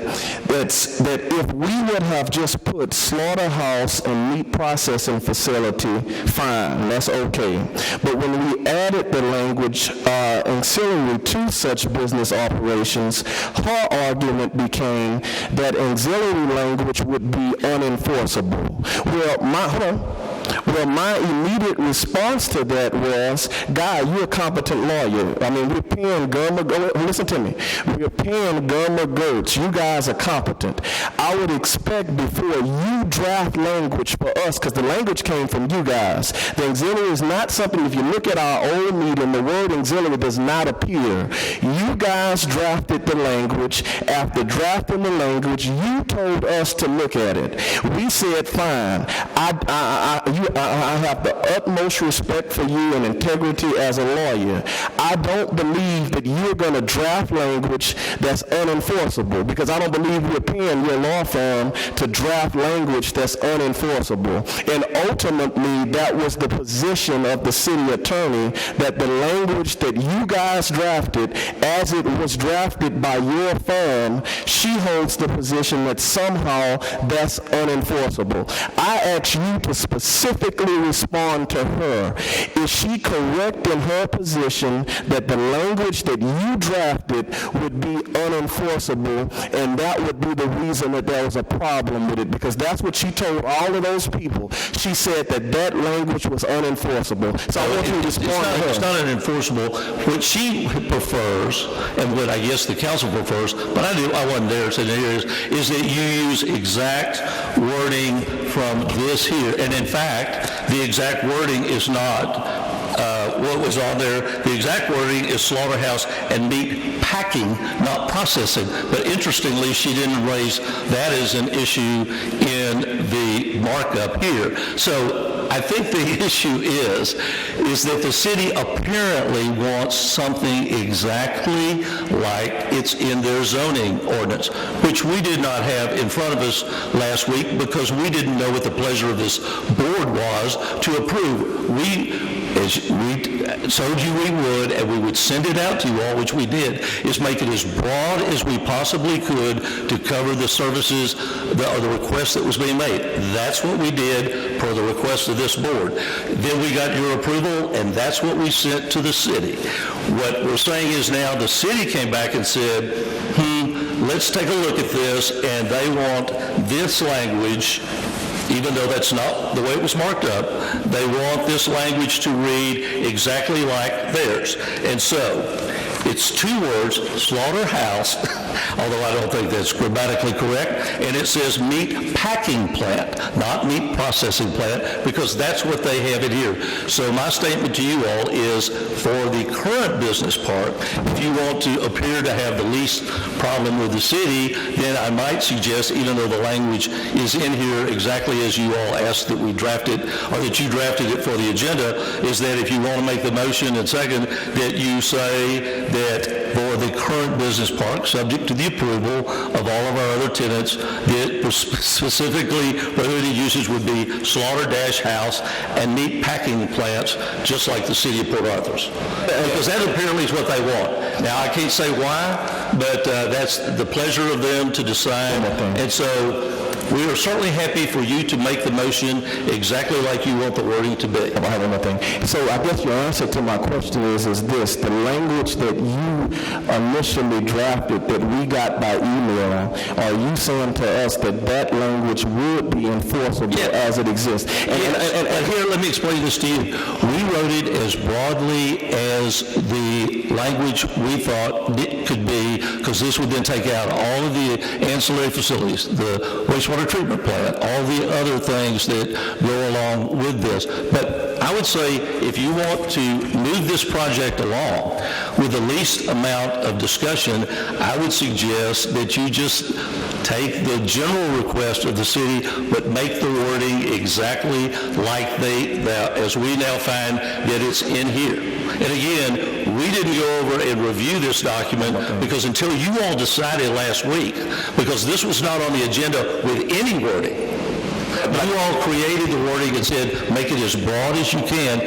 that if we would have just put slaughterhouse and meat processing facility, fine, that's okay. But when we added the language ancillary to such business operations, her argument became that auxiliary language would be unenforceable. Well, my immediate response to that was, Guy, you're a competent lawyer. I mean, we're paying listen to me. We're paying Gurma Goats. You guys are competent. I would expect before you draft language for us, because the language came from you guys. The auxiliary is not something, if you look at our old meeting, the word auxiliary does not appear. You guys drafted the language. After drafting the language, you told us to look at it. We said, fine. I have the utmost respect for you and integrity as a lawyer. I don't believe that you're going to draft language that's unenforceable, because I don't believe you're paying your law firm to draft language that's unenforceable. And ultimately, that was the position of the city attorney, that the language that you guys drafted, as it was drafted by your firm, she holds the position that somehow that's unenforceable. I ask you to specifically respond to her. Is she correct in her position that the language that you drafted would be unenforceable, and that would be the reason that there was a problem with it? Because that's what she told all of those people. She said that language was unenforceable. So I want you to respond to her. It's not unenforceable. What she prefers, and what I guess the council prefers, but I wasn't there, so is that you use exact wording from this here. And in fact, the exact wording is not what was on there. The exact wording is slaughterhouse and meat packing, not processing. But interestingly, she didn't raise that as an issue in the markup here. So I think the issue is that the city apparently wants something exactly like it's in their zoning ordinance, which we did not have in front of us last week because we didn't know what the pleasure of this board was to approve. We told you we would, and we would send it out to you all, which we did, is make it as broad as we possibly could to cover the services or the request that was being made. That's what we did per the request of this board. Then we got your approval, and that's what we sent to the city. What we're saying is now the city came back and said, let's take a look at this, and they want this language. Even though that's not the way it was marked up, they want this language to read exactly like theirs. And so, it's two words, slaughterhouse, although I don't think that's grammatically correct, and it says meat packing plant, not meat processing plant, because that's what they have it here. So my statement to you all is, for the current business part, if you want to appear to have the least problem with the city, then I might suggest, even though the language is in here exactly as you all asked that we drafted, or that you drafted it for the agenda, is that if you want to make the motion, and second, that you say that for the current business park, subject to the approval of all of our other tenants, that specifically prohibited uses would be slaughter-house and meat packing plants, just like the city of Port Arthur's. Because that apparently is what they want. Now, I can't say why, but that's the pleasure of them to decide. And so we are certainly happy for you to make the motion exactly like you want the wording to be. I have one more thing. So I guess your answer to my question is this: the language that you initially drafted that we got by email, are you saying to us that that language would be enforceable as it exists? And here, let me explain this to you. We wrote it as broadly as the language we thought it could be, because this would then take out all of the ancillary facilities, the wastewater treatment plant, all the other things that go along with this. But I would say if you want to move this project along with the least amount of discussion, I would suggest that you just take the general request of the city, but make the wording exactly like as we now find that it's in here. And again, we didn't go over and review this document because until you all decided last week, because this was not on the agenda with any wording. You all created the wording and said, make it as broad as you can.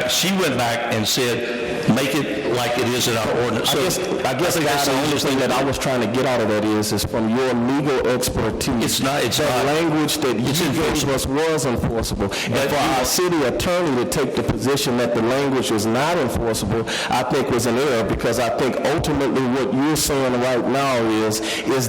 She went back and said, make it like it is in our ordinance. I guess that's the only thing that I was trying to get out of that is from your legal expertise. It's not. Language that you gave us was enforceable. And for our city attorney to take the position that the language is not enforceable, I think was an error, because I think ultimately what you're saying right now is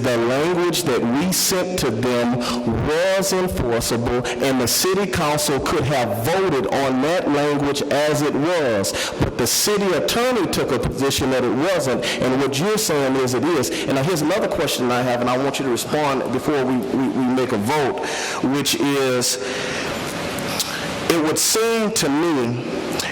the language that we sent to them was enforceable, and the city council could have voted on that language as it was. But the city attorney took a position that it wasn't, and what you're saying is it is. And now here's another question I have, and I want you to respond before we make a vote, which is, it would seem to me,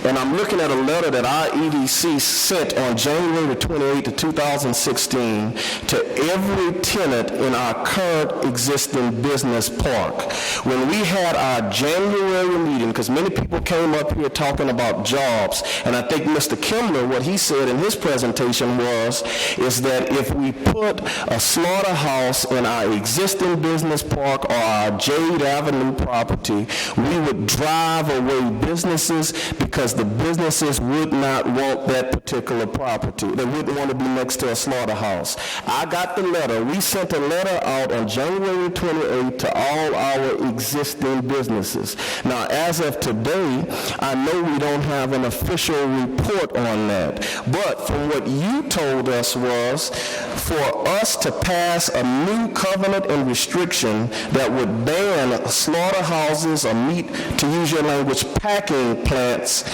and I'm looking at a letter that our EDC sent on January 28, 2016 to every tenant in our current existing business park. When we had our January meeting, because many people came up here talking about jobs, and I think Mr. Kimler, what he said in his presentation is that if we put a slaughterhouse in our existing business park or our Jade Avenue property, we would drive away businesses, because the businesses would not want that particular property. They wouldn't want to be next to a slaughterhouse. I got the letter. We sent a letter out on January 28th to all our existing businesses. Now, as of today, I know we don't have an official report on that, but from what you told us was for us to pass a new covenant and restriction that would ban slaughterhouses or meat, to use your language, packing plants.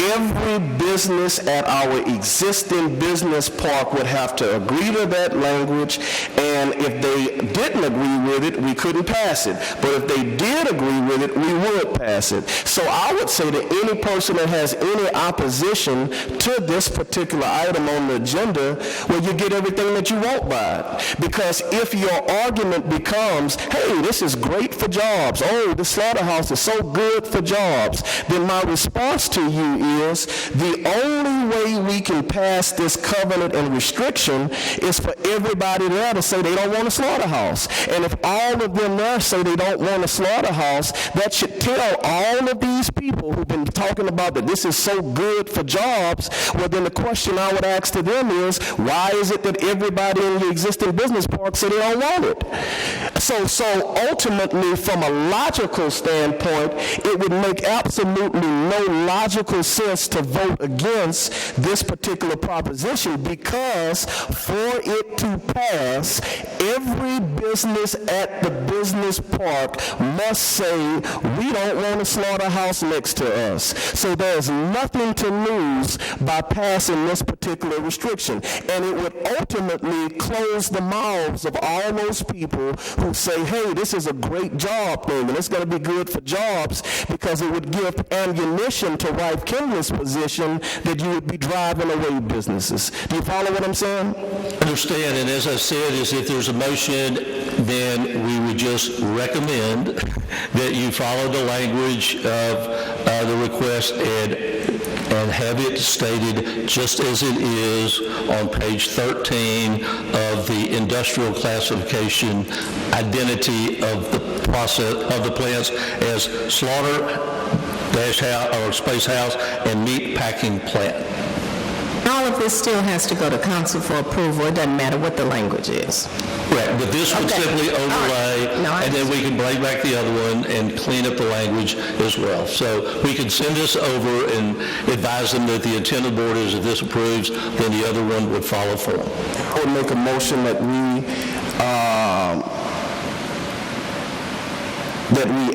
Every business at our existing business park would have to agree to that language, and if they didn't agree with it, we couldn't pass it. But if they did agree with it, we would pass it. So I would say to any person that has any opposition to this particular item on the agenda, well, you get everything that you want by it. Because if your argument becomes, hey, this is great for jobs, oh, the slaughterhouse is so good for jobs, then my response to you is the only way we can pass this covenant and restriction is for everybody there to say they don't want a slaughterhouse. And if all of them there say they don't want a slaughterhouse, that should tell all of these people who've been talking about that this is so good for jobs. Well, then the question I would ask to them is, why is it that everybody in the existing business park say they don't want it? So ultimately, from a logical standpoint, it would make absolutely no logical sense to vote against this particular proposition, because for it to pass, every business at the business park must say, we don't want a slaughterhouse next to us. So there's nothing to lose by passing this particular restriction. And it would ultimately close the mouths of all those people who say, hey, this is a great job thing, and it's going to be good for jobs, because it would give ammunition to Wife Kimler's position that you would be driving away businesses. Do you follow what I'm saying? I understand, and as I said, is if there's a motion, then we would just recommend that you follow the language of the request and have it stated just as it is on page 13 of the industrial classification identity of the process of the plants as slaughter dash house or space house and meat packing plant. All of this still has to go to council for approval. It doesn't matter what the language is. Correct, but this would Okay. simply All overlay, right. No, I and then we can bring back the other one and clean up the language as well. So we can send this over and advise them that the intent of the board is if this approves, then the other one would follow form. I would make a motion that we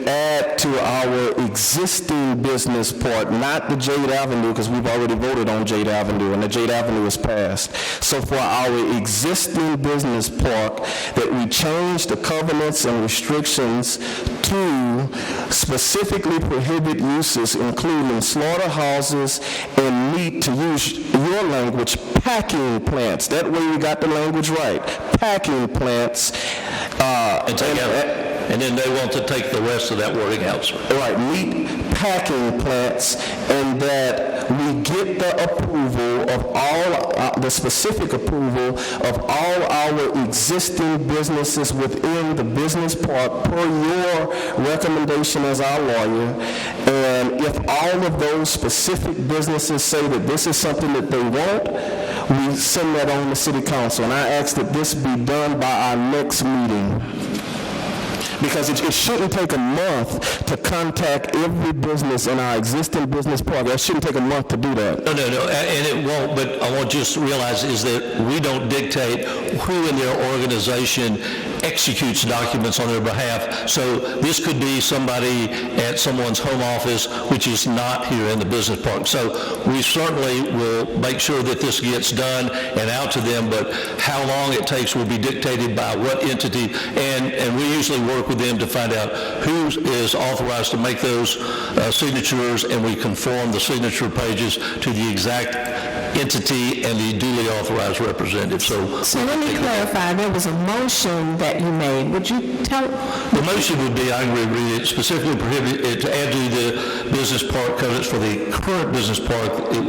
add to our existing business part, not the Jade Avenue, because we've already voted on Jade Avenue, and the Jade Avenue is passed. So for our existing business park, that we change the covenants and restrictions to specifically prohibit uses, including slaughterhouses and meat, to use your language, packing plants. That way we got the language right. Packing plants. And then they want to take the rest of that wording out, sir. Right, meat packing plants, and that we get the approval of all, the specific approval of all our existing businesses within the business park per your recommendation as our lawyer. And if all of those specific businesses say that this is something that they want, we send that on to City Council. And I ask that this be done by our next meeting. Because it shouldn't take a month to contact every business in our existing business park. It shouldn't take a month to do that. No, and it won't, but I want you to realize is that we don't dictate who in their organization executes documents on their behalf. So this could be somebody at someone's home office, which is not here in the business park. So we certainly will make sure that this gets done and out to them, but how long it takes will be dictated by what entity, and we usually work with them to find out who is authorized to make those signatures, and we conform the signature pages to the exact entity and the duly authorized representative. So let me clarify, there was a motion that you made. Would you tell? The motion would be, I can read it, specifically prohibit it to add to the business park covenants for the current business park. It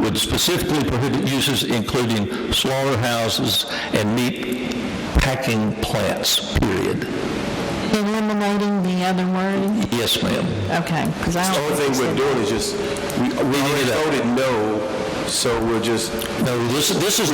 would specifically prohibit uses including slaughterhouses and meat packing plants, period. Eliminating the other word? Yes, ma'am. Okay, because I The don't... only thing we're doing is just, we already voted no, so we're just... No, this is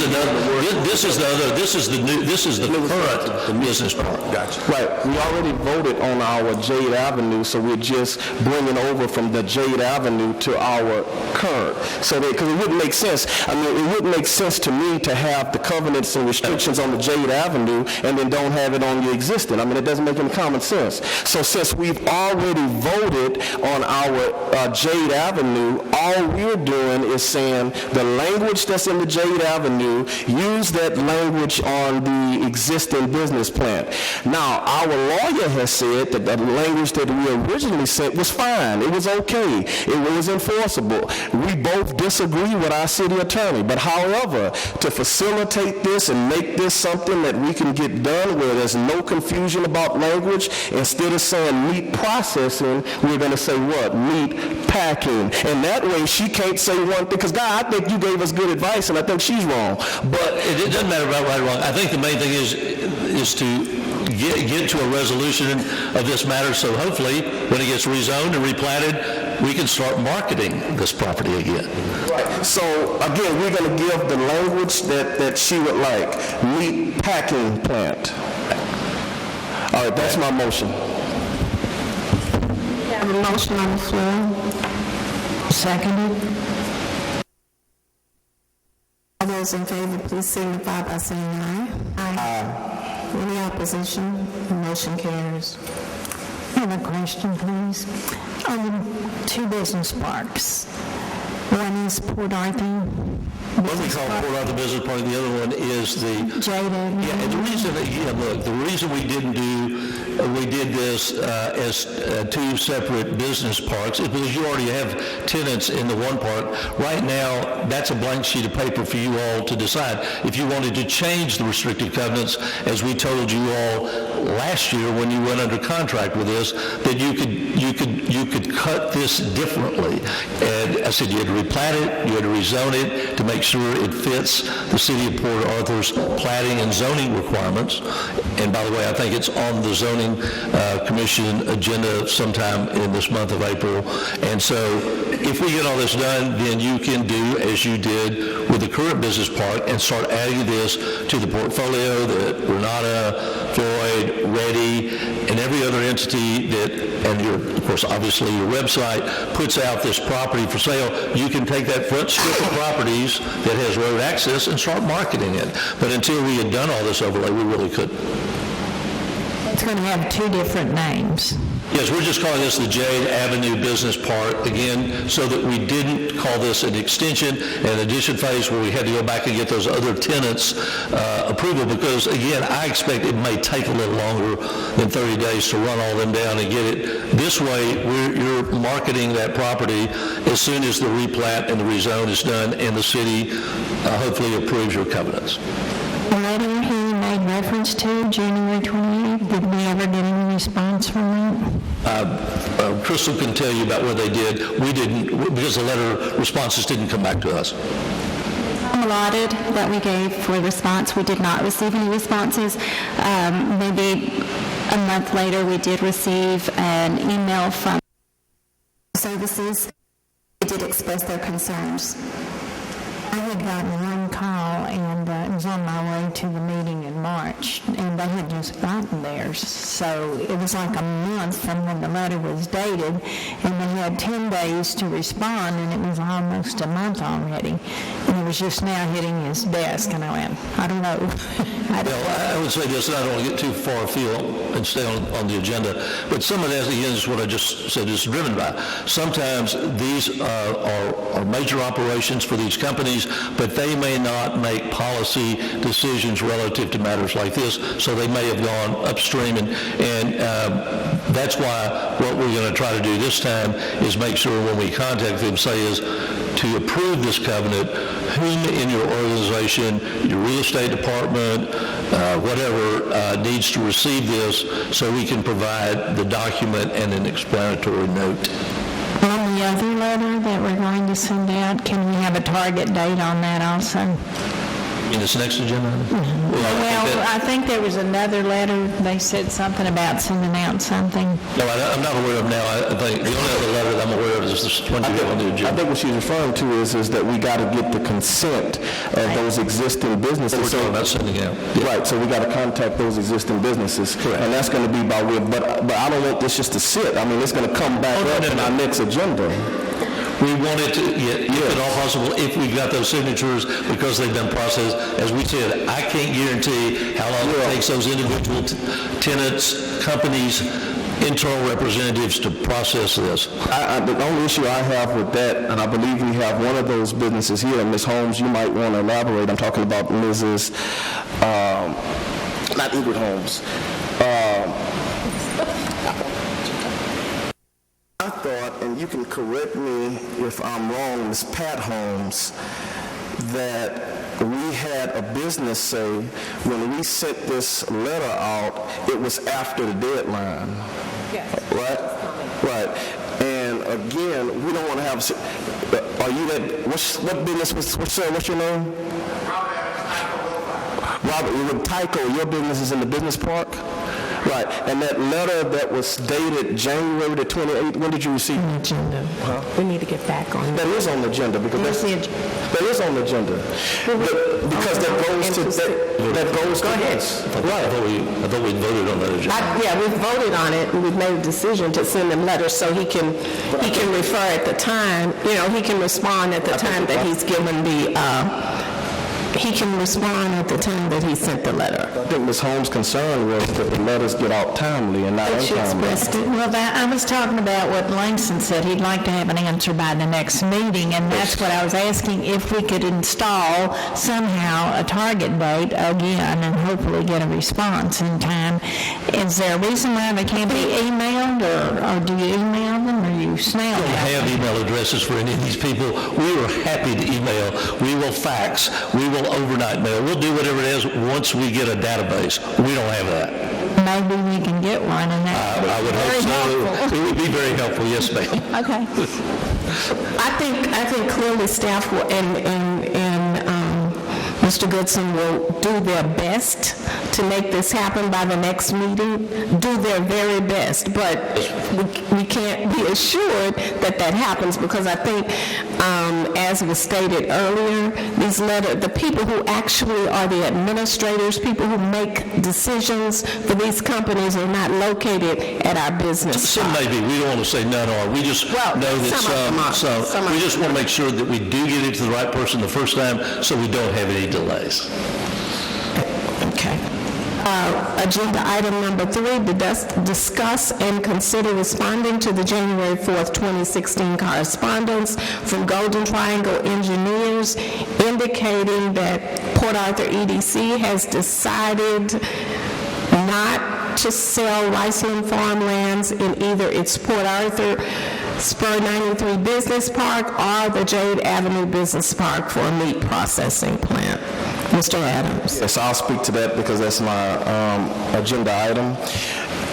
the current business park. Gotcha. Right, we already voted on our Jade Avenue, so we're just bringing over from the Jade Avenue to our current. So because it wouldn't make sense, it wouldn't make sense to me to have the covenants and restrictions on the Jade Avenue and then don't have it on your existing. It doesn't make any common sense. So since we've already voted on our Jade Avenue, all we're doing is saying the language that's in the Jade Avenue, use that language on the existing business plan. Now, our lawyer has said that the language that we originally sent was fine. It was okay. It was enforceable. We both disagree with our city attorney. But however, to facilitate this and make this something that we can get done where there's no confusion about language, instead of saying meat processing, we're going to say what? Meat packing. And that way she can't say one thing, because God, I think you gave us good advice and I think she's wrong. But it doesn't matter about right or wrong. I think the main thing is to get to a resolution of this matter, so hopefully when it gets rezoned and replatted, we can start marketing this property again. Right. So again, we're going to give the language that she would like. Meat packing plant. All right, that's my motion. We have a motion on the floor. Seconded? All those in favor, please signify by saying aye. Aye. Any opposition? The motion carries. I have a question, please. On the two business parks, one is Port Arthur. What we call Port Arthur Business Park, the other one is the... Jade Avenue. Yeah, and the reason we did this as two separate business parks is because you already have tenants in the one park. Right now, that's a blank sheet of paper for you all to decide. If you wanted to change the restrictive covenants, as we told you all last year when you went under contract with this that you could cut this differently. And I said you had to replat it, you had to rezone it to make sure it fits the City of Port Arthur's platting and zoning requirements. And by the way, I think it's on the zoning commission agenda sometime in this month of April. And so if we get all this done, then you can do as you did with the current business park and start adding this to the portfolio that Renata, Floyd, Reddy, and every other entity that, and of course, obviously your website puts out this property for sale. You can take that front strip of properties that has road access and start marketing it. But until we had done all this overlay, we really couldn't. It's going to have two different names. Yes, we're just calling this the Jade Avenue Business Park, again, so that we didn't call this an extension and addition phase where we had to go back and get those other tenants' approval, because, again, I expect it may take a little longer than 30 days to run all them down and get it. This way, you're marketing that property as soon as the replat and the rezone is done and the city hopefully approves your covenants. The letter he made reference to, January 28th, did we ever get any response from that? Crystal can tell you about what they did. We didn't, because the letter responses didn't come back to us. Allotted that we gave for response. We did not receive any responses. Maybe a month later, we did receive an email from services. They did express their concerns. I had gotten one call, and it was on my way to the meeting in March, and they had just gotten theirs. So it was like a month from when the letter was dated, and they had 10 days to respond, and it was almost a month already. And it was just now hitting his desk, and I went, I don't know. Well, I would say this, and I don't want to get too far afield and stay on the agenda, but some of that, again, is what I just said, is driven by. Sometimes these are major operations for these companies, but they may not make policy decisions relative to matters like this, so they may have gone upstream, and that's why what we're going to try to do this time is make sure when we contact them, say is to approve this covenant, whom in your organization, your real estate department, whatever, needs to receive this so we can provide the document and an explanatory note. On the other letter that we're going to send out, can we have a target date on that also? In this next agenda? Well, I think there was another letter, they said something about sending out something. No, I'm not aware of now. I think the only other letter that I'm aware of is this one you have on the agenda. I think what she's referring to is that we got to get the consent of those existing businesses. We're talking about sending out. Yeah. Right, so we got to contact those existing businesses. Correct. And that's going to be by way of, but I don't want this just to sit. I mean, it's going to come back up in our next agenda. We want it to, if at all possible, if we've got those signatures, because they've been processed. As we said, I can't guarantee how long it takes those individual tenants, companies, internal representatives to process this. The only issue I have with that, and I believe we have one of those businesses here, Ms. Holmes, you might want to elaborate. I'm talking about Mrs., not Ingrid Holmes. I thought, and you can correct me if I'm wrong, Ms. Pat Holmes, that we had a business say when we sent this letter out, it was after the deadline. Yes. Right. And again, we don't want to have. Are you that? What business? What's your name? Robert Tyco. Your business is in the business park. Right, and that letter that was dated January the 28th, when did you receive it? Agenda. We need to get back on That is on the agenda, because that is on the agenda. Because that goes to, that goes to this. Right. I thought we voted on that agenda. Yeah, we voted on it, and we've made a decision to send him letters so he can refer at the time, he can respond at the time that he's given he can respond at the time that he sent the letter. I think Ms. Holmes' concern was that the letters get out timely and not untimely. Well, I was talking about what Langston said. He'd like to have an answer by the next meeting, and that's what I was asking, if we could install somehow a target date again and hopefully get a response in time. Is there a reason why they can't be emailed, or do you email them, or you snail them? We don't have email addresses for any of these people. We are happy to email. We will fax. We will overnight mail. We'll do whatever it is once we get a database. We don't have that. maybe we can get one, and that I would would be very hope helpful. so. It would be very helpful, yes, ma'am. Okay. I think clearly staff will, and Mr. Goodson will do their best to make this happen by the next meeting, do their very best, but we can't be assured that that happens, because I think, as was stated earlier, the people who actually are the administrators, people who make decisions for these companies are not located at our business Some spots. maybe, we don't want to say none are. We just Well, know that some of them are. some, Some of we them just want to make sure that we do get it to the right person the first time, so we don't have any delays. Okay. Agenda item number 3, discuss and consider responding to the January 4th, 2016 correspondence from Golden Triangle Engineers indicating that Port Arthur EDC has decided not to sell Riceland farmlands in either its Port Arthur Spur 93 Business Park or the Jade Avenue Business Park for a meat processing plant. Mr. Adams. Yes, I'll speak to that because that's my agenda item.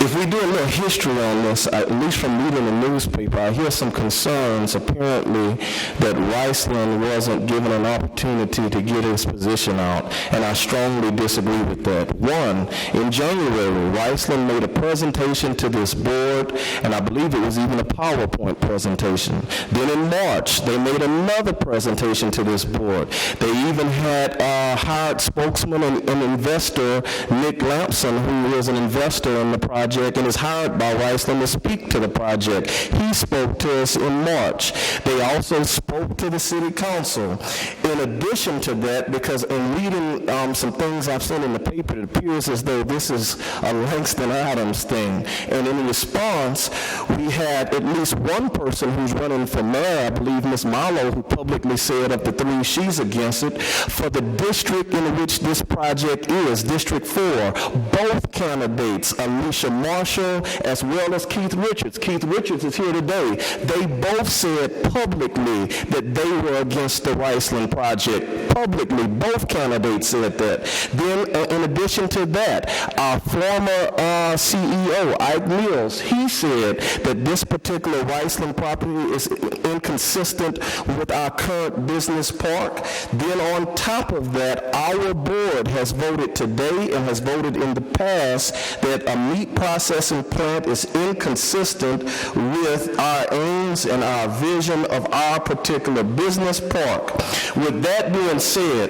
If we do a little history on this, at least from reading the newspaper, I hear some concerns apparently that Riceland wasn't given an opportunity to get his position out, and I strongly disagree with that. One, in January, Riceland made a presentation to this board, and I believe it was even a PowerPoint presentation. Then in March, they made another presentation to this board. They even had hired spokesman and investor, Nick Lampson, who is an investor in the project and is hired by Riceland to speak to the project. He spoke to us in March. They also spoke to the city council. In addition to that, because in reading some things I've seen in the paper, it appears as though this is a Langston Adams thing. And in response, we had at least one person who's running for mayor, I believe Ms. Marlowe, who publicly said of the 3, she's against it. For the district in which this project is, District 4, both candidates, Alicia Marshall as well as Keith Richards. Keith Richards is here today. They both said publicly that they were against the Riceland project. Publicly, both candidates said that. Then, in addition to that, our former CEO, Ike Mills, he said that this particular Riceland property is inconsistent with our current business park. Then on top of that, our board has voted today and has voted in the past that a meat processing plant is inconsistent with our aims and our vision of our particular business park. With that being said,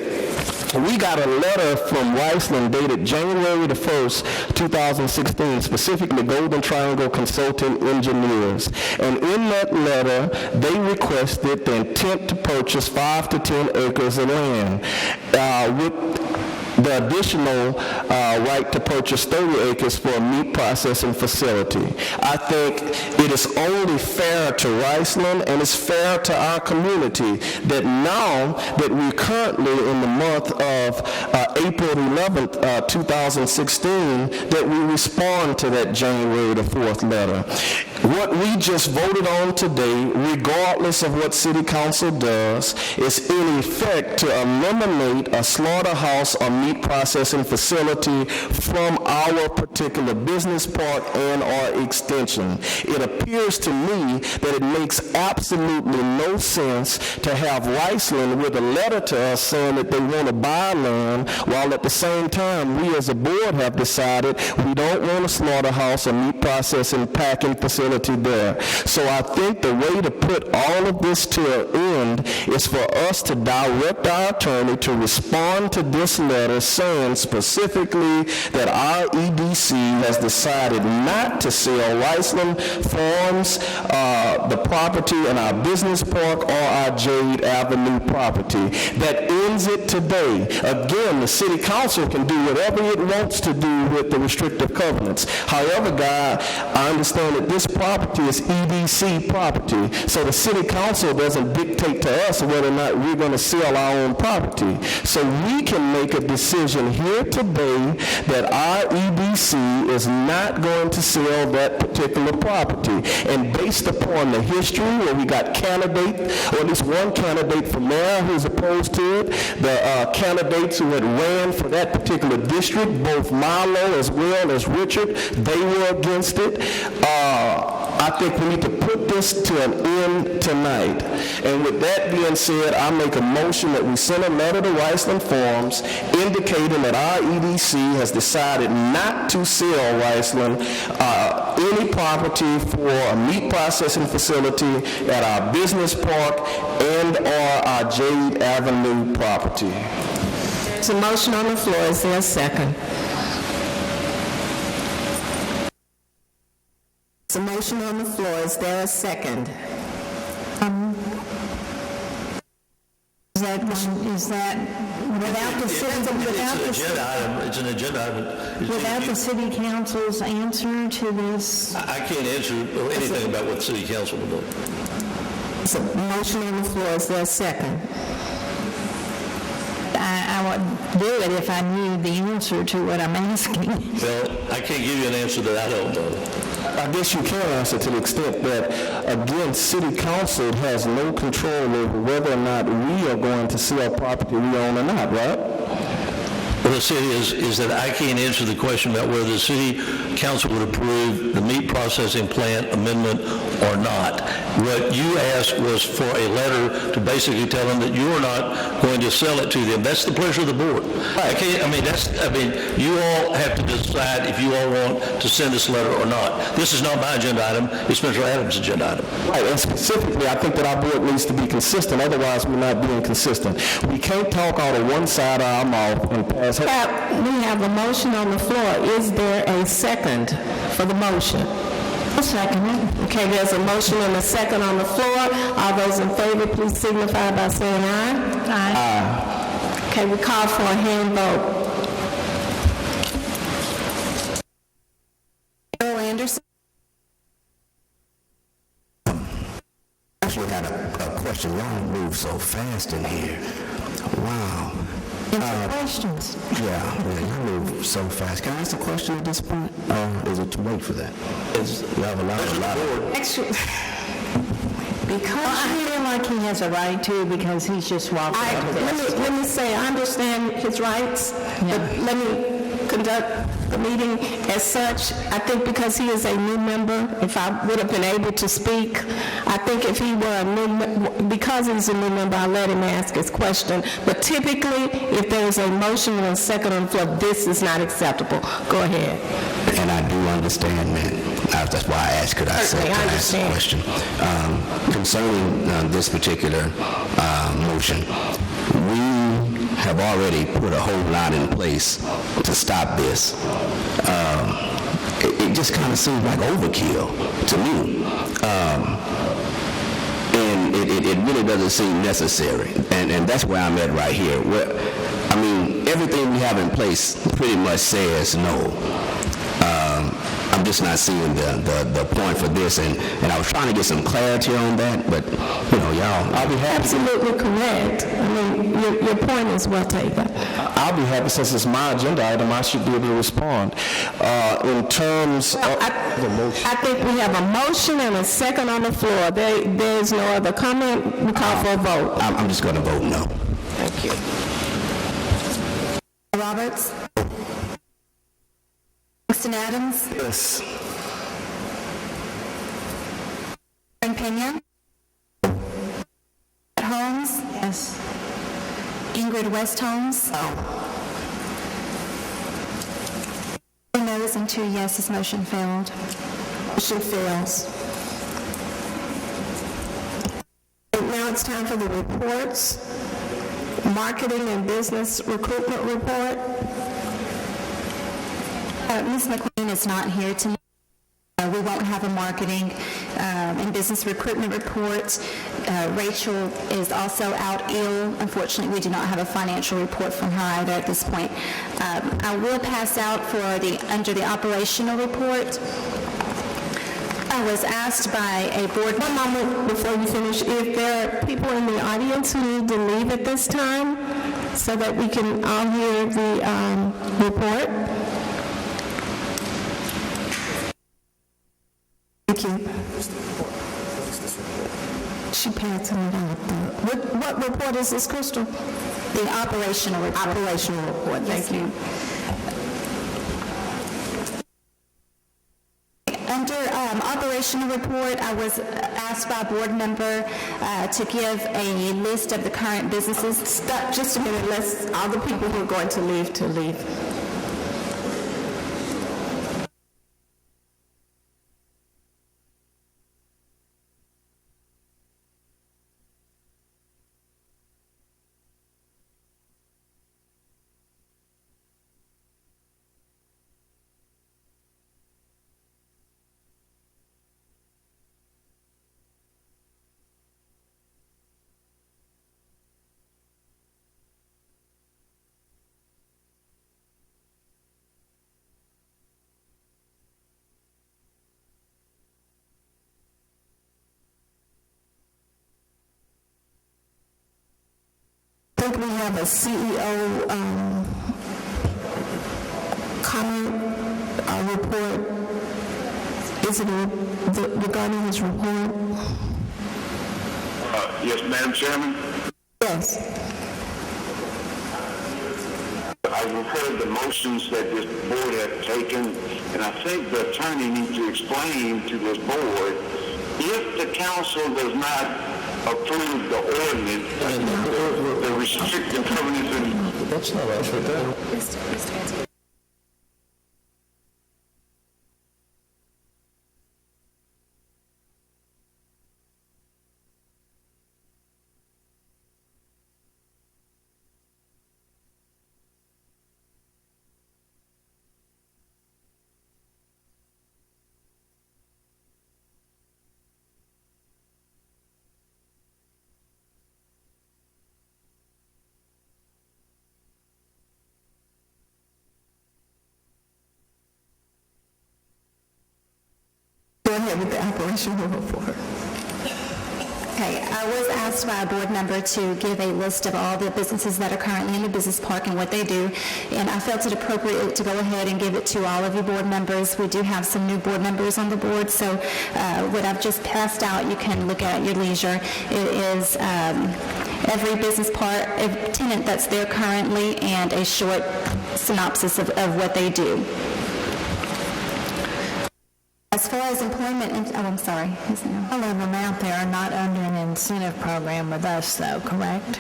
we got a letter from Riceland dated January the 1st, 2016, specifically Golden Triangle Consulting Engineers. And in that letter, they requested the intent to purchase 5 to 10 acres of land with the additional right to purchase 30 acres for a meat processing facility. I think it is only fair to Riceland and it's fair to our community that now that we're currently in the month of April 11th, 2016, that we respond to that January the 4th letter. What we just voted on today, regardless of what City Council does, is in effect to eliminate a slaughterhouse or meat processing facility from our particular business park and our extension. It appears to me that it makes absolutely no sense to have Riceland with a letter to us saying that they want to buy land, while at the same time we as a board have decided we don't want a slaughterhouse or meat processing packing facility there. So I think the way to put all of this to an end is for us to direct our attorney to respond to this letter saying specifically that our EDC has decided not to sell Riceland Farms, the property in our business park, or our Jade Avenue property. That ends it today. Again, the city council can do whatever it wants to do with the restrictive covenants. However, God, I understand at this point property is EDC property. So the city council doesn't dictate to us whether or not we're going to sell our own property. So we can make a decision here today that our EDC is not going to sell that particular property. And based upon the history where we got candidate, or at least one candidate for mayor who's opposed to it, the candidates who had ran for that particular district, both Marlo as well as Richard, they were against it. I think we need to put this to an end tonight. And with that being said, I make a motion that we send a letter to Riceland Farms indicating that our EDC has decided not to sell Riceland any property for a meat processing facility at our business park and or our Jade Avenue property. There's a motion on the floor. Is there a second? There's a motion on the floor. Is there a second? Is that without the city, It's an agenda item. without the city council's answer to this? I can't answer anything about what the city council will do. There's a motion on the floor. Is there a second? I would do it if I knew the answer to what I'm asking. Well, I can't give you an answer that I don't know. I guess you can answer to the extent that, again, city council has no control over whether or not we are going to sell property we own or not, right? What I said is that I can't answer the question about whether the city council would approve the meat processing plant amendment or not. What you asked was for a letter to basically tell them that you are not going to sell it to them. That's the pleasure of the board. You all have to decide if you all want to send this letter or not. This is not my agenda item, it's Mr. Adams' agenda item. Right, and specifically, I think that our board needs to be consistent, otherwise we're not being consistent. We can't talk out of one side of our mouth and pass. We have a motion on the floor. Is there a second for the motion? I'll second it. Okay, there's a motion and a second on the floor. All those in favor, please signify by saying aye. Aye. Okay, we call for a hand vote. Bill Anderson. Actually got a question. Y'all move so fast in here. Wow. Questions? Yeah, you move so fast. Can I ask a question at this point? Or is it too late for that? You have a lot of... Actually, Because I feel like he has a right to, because he's just walked over this. let me say, I understand his rights, but let me conduct the meeting as such. I think because he is a new member, if I would have been able to speak, I think if he were a new, because he's a new member, I'll let him ask his question. But typically, if there is a motion and a second on the floor, this is not acceptable. Go ahead. And I do understand that. That's why I asked, could I ask the question? Concerning this particular motion, we have already put a whole lot in place to stop this. It just kind of seems like overkill to me. And it really doesn't seem necessary. And that's where I'm at right here. Everything we have in place pretty much says no. I'm just not seeing the point for this, and I was trying to get some clarity on that, but, y'all... I'll be happy. Absolutely correct. Your point is well taken. I'll be happy, since it's my agenda item, I should be able to respond. In terms of the motion... I think we have a motion and a second on the floor. There is no other comment. We call for a vote. I'm just going to vote no. Thank you. Roberts? Winston Adams? Yes. Karen Pena? Holmes? Yes. Ingrid West Holmes? No. 2 noes and 2 yeses, motion failed. Motion fails. Now it's time for the reports. Marketing and business recruitment report. Ms. McLean is not here tonight. We won't have a marketing and business recruitment report. Rachel is also out ill. Unfortunately, we do not have a financial report from her either at this point. I will pass out for under the operational report. I was asked by a board... One moment before you finish. If there are people in the audience who need to leave at this time so that we can all hear the report. Thank you. She passed it out. What report is this, Crystal? The operational report. Operational report. Thank you. Under operational report, I was asked by a board member to give a list of the current businesses. Stop just a minute. Let's all the people who are going to leave. I think we have a CEO comment report. Is it regarding his report? Yes, Madam Chairman. Yes. I've heard the motions that this board has taken, and I think the attorney needs to explain to this board, if the council does not approve the ordinance, the restrictive covenants and... That's not us right there. Go ahead with the operational report. Okay, I was asked by a board member to give a list of all the businesses that are currently in the business park and what they do, and I felt it appropriate to go ahead and give it to all of you board members. We do have some new board members on the board, so what I've just passed out, you can look at your leisure. It is every business part, every tenant that's there currently, and a short synopsis of what they do. As far as employment, I'm sorry. All of them out there are not under an incentive program with us, though, correct?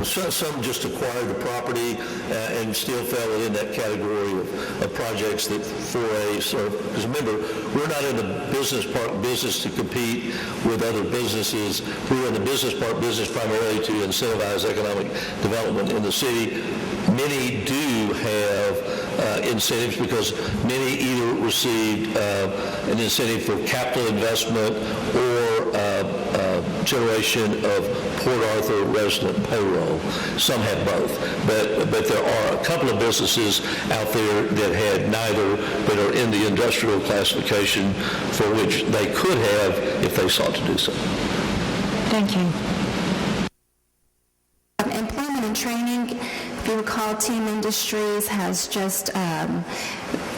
Some just acquired the property and still fell within that category of projects that 4A serve. Because remember, we're not in the business park business to compete with other businesses. We're in the business park business primarily to incentivize economic development in the city. Many do have incentives because many either received an incentive for capital investment or generation of Port Arthur resident payroll. Some have both, but there are a couple of businesses out there that had neither, but are in the industrial classification for which they could have if they sought to do so. Thank you. Employment and training, if you recall, Team Industries has just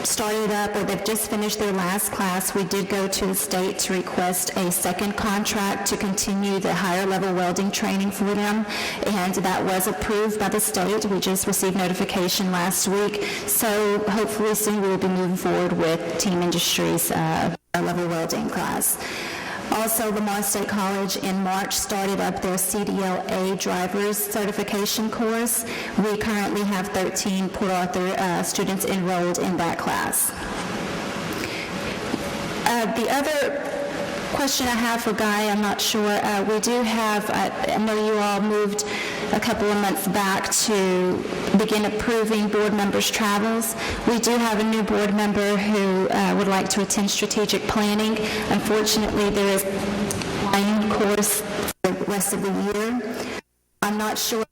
started up, or they've just finished their last class. We did go to the state to request a second contract to continue the higher level welding training for them, and that was approved by the state. We just received notification last week, so hopefully soon we will be moving forward with Team Industries higher level welding class. Also, Lamar State College in March started up their CDLA driver's certification course. We currently have 13 Port Arthur students enrolled in that class. The other question I have for Guy, I'm not sure, we do have, I know you all moved a couple of months back to begin approving board members' travels. We do have a new board member who would like to attend strategic planning. Unfortunately, there is a course for the rest of the year. I'm not sure.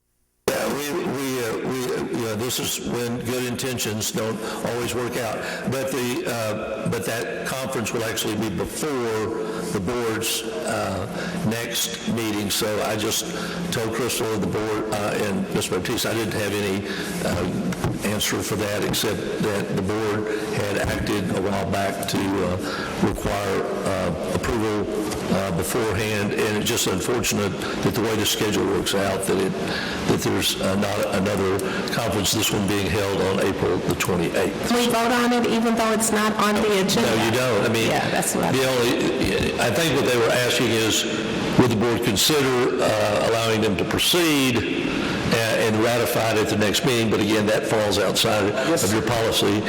Yeah, this this is when good intentions don't always work out. But that conference will actually be before the board's next meeting. So I just told Crystal and the board and Ms. Baptiste I didn't have any answer for that, except that the board had acted a while back to require approval beforehand, and it's just unfortunate that the way the schedule works out that there's not another conference, this one being held on April the 28th. We vote on it even though it's not on the agenda? No, you don't. I mean, yeah, that's what I think what they were asking is, would the board consider allowing them to proceed and ratify it at the next meeting? But again, that falls outside of your policy.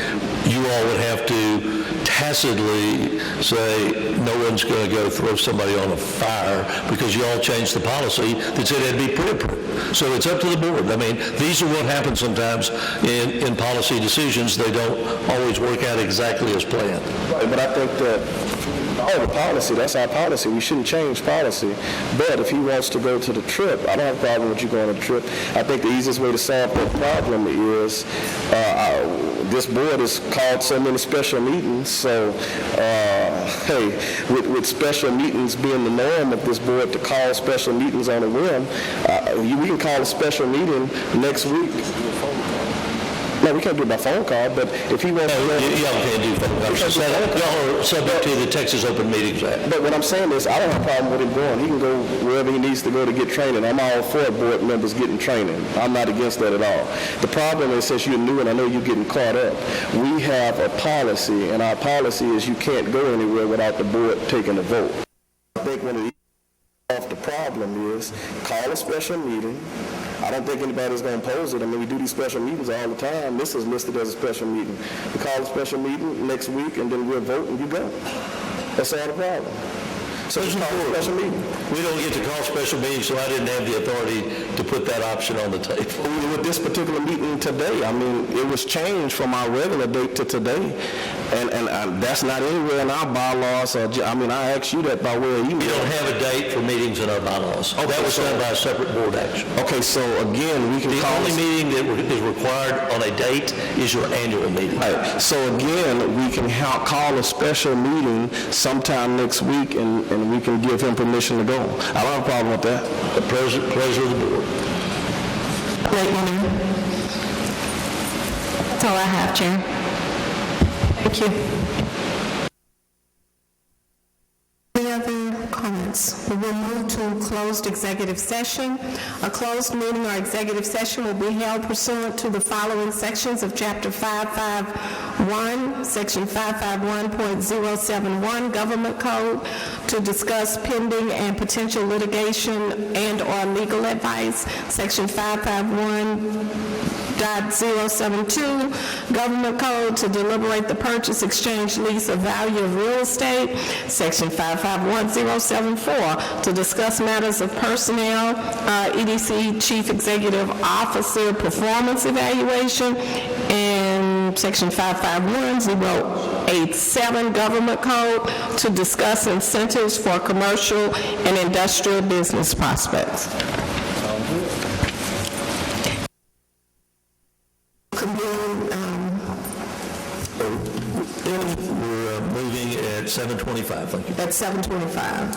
You all would have to tacitly say no one's going to go throw somebody on a fire because you all changed the policy that said it had to be pre-approved. So it's up to the board. I mean, these are what happens sometimes in policy decisions. They don't always work out exactly as planned. Right, but I think that the policy, that's our policy. We shouldn't change policy. But if he wants to go to the trip, I don't have a problem with you going to the trip. I think the easiest way to solve that problem is this board has called so many special meetings. So, hey, with special meetings being the norm of this board to call special meetings on a whim, we can call a special meeting next week. No, we can't do it by phone call, but if he wants to... Y'all can't do phone calls. Y'all are subject to the Texas Open Meetings Act. But what I'm saying is, I don't have a problem with him going. He can go wherever he needs to go to get training. I'm all for board members getting training. I'm not against that at all. The problem is, since you're new and I know you're getting caught up, we have a policy, and our policy is you can't go anywhere without the board taking a vote. I think one of the problem is call a special meeting. I don't think anybody's going to oppose it. I mean, we do these special meetings all the time. This is listed as a special meeting. We call a special meeting next week, and then we'll vote, and you go. That's all the problem. So just call a special meeting. We don't get to call special meetings, so I didn't have the authority to put that option on the table. With this particular meeting today, I mean, it was changed from our regular date to today, and that's not anywhere in our bylaws. I mean, I asked you that by way of email. We don't have a date for meetings in our bylaws. Okay, that was done by a separate board action. Okay, so again, we can The only meeting that is required on a date is your annual meeting. Right. So again, we can call a special meeting sometime next week, and we can give him permission to go. I don't have a problem with that. The pleasure of the board. That's all I have, Chair. Thank you. Any other comments? We will move to closed executive session. A closed meeting or executive session will be held pursuant to the following sections of Chapter 551, Section 551.071 Government Code to discuss pending and potential litigation and or legal advice. Section 551.072 Government Code to deliberate the purchase, exchange, lease, or value of real estate. Section 551.074 to discuss matters of personnel, EDC Chief Executive Officer performance evaluation, and Section 551.087 Government Code to discuss incentives for commercial and industrial business prospects. We're moving at 7:25. Thank you. At 7:25.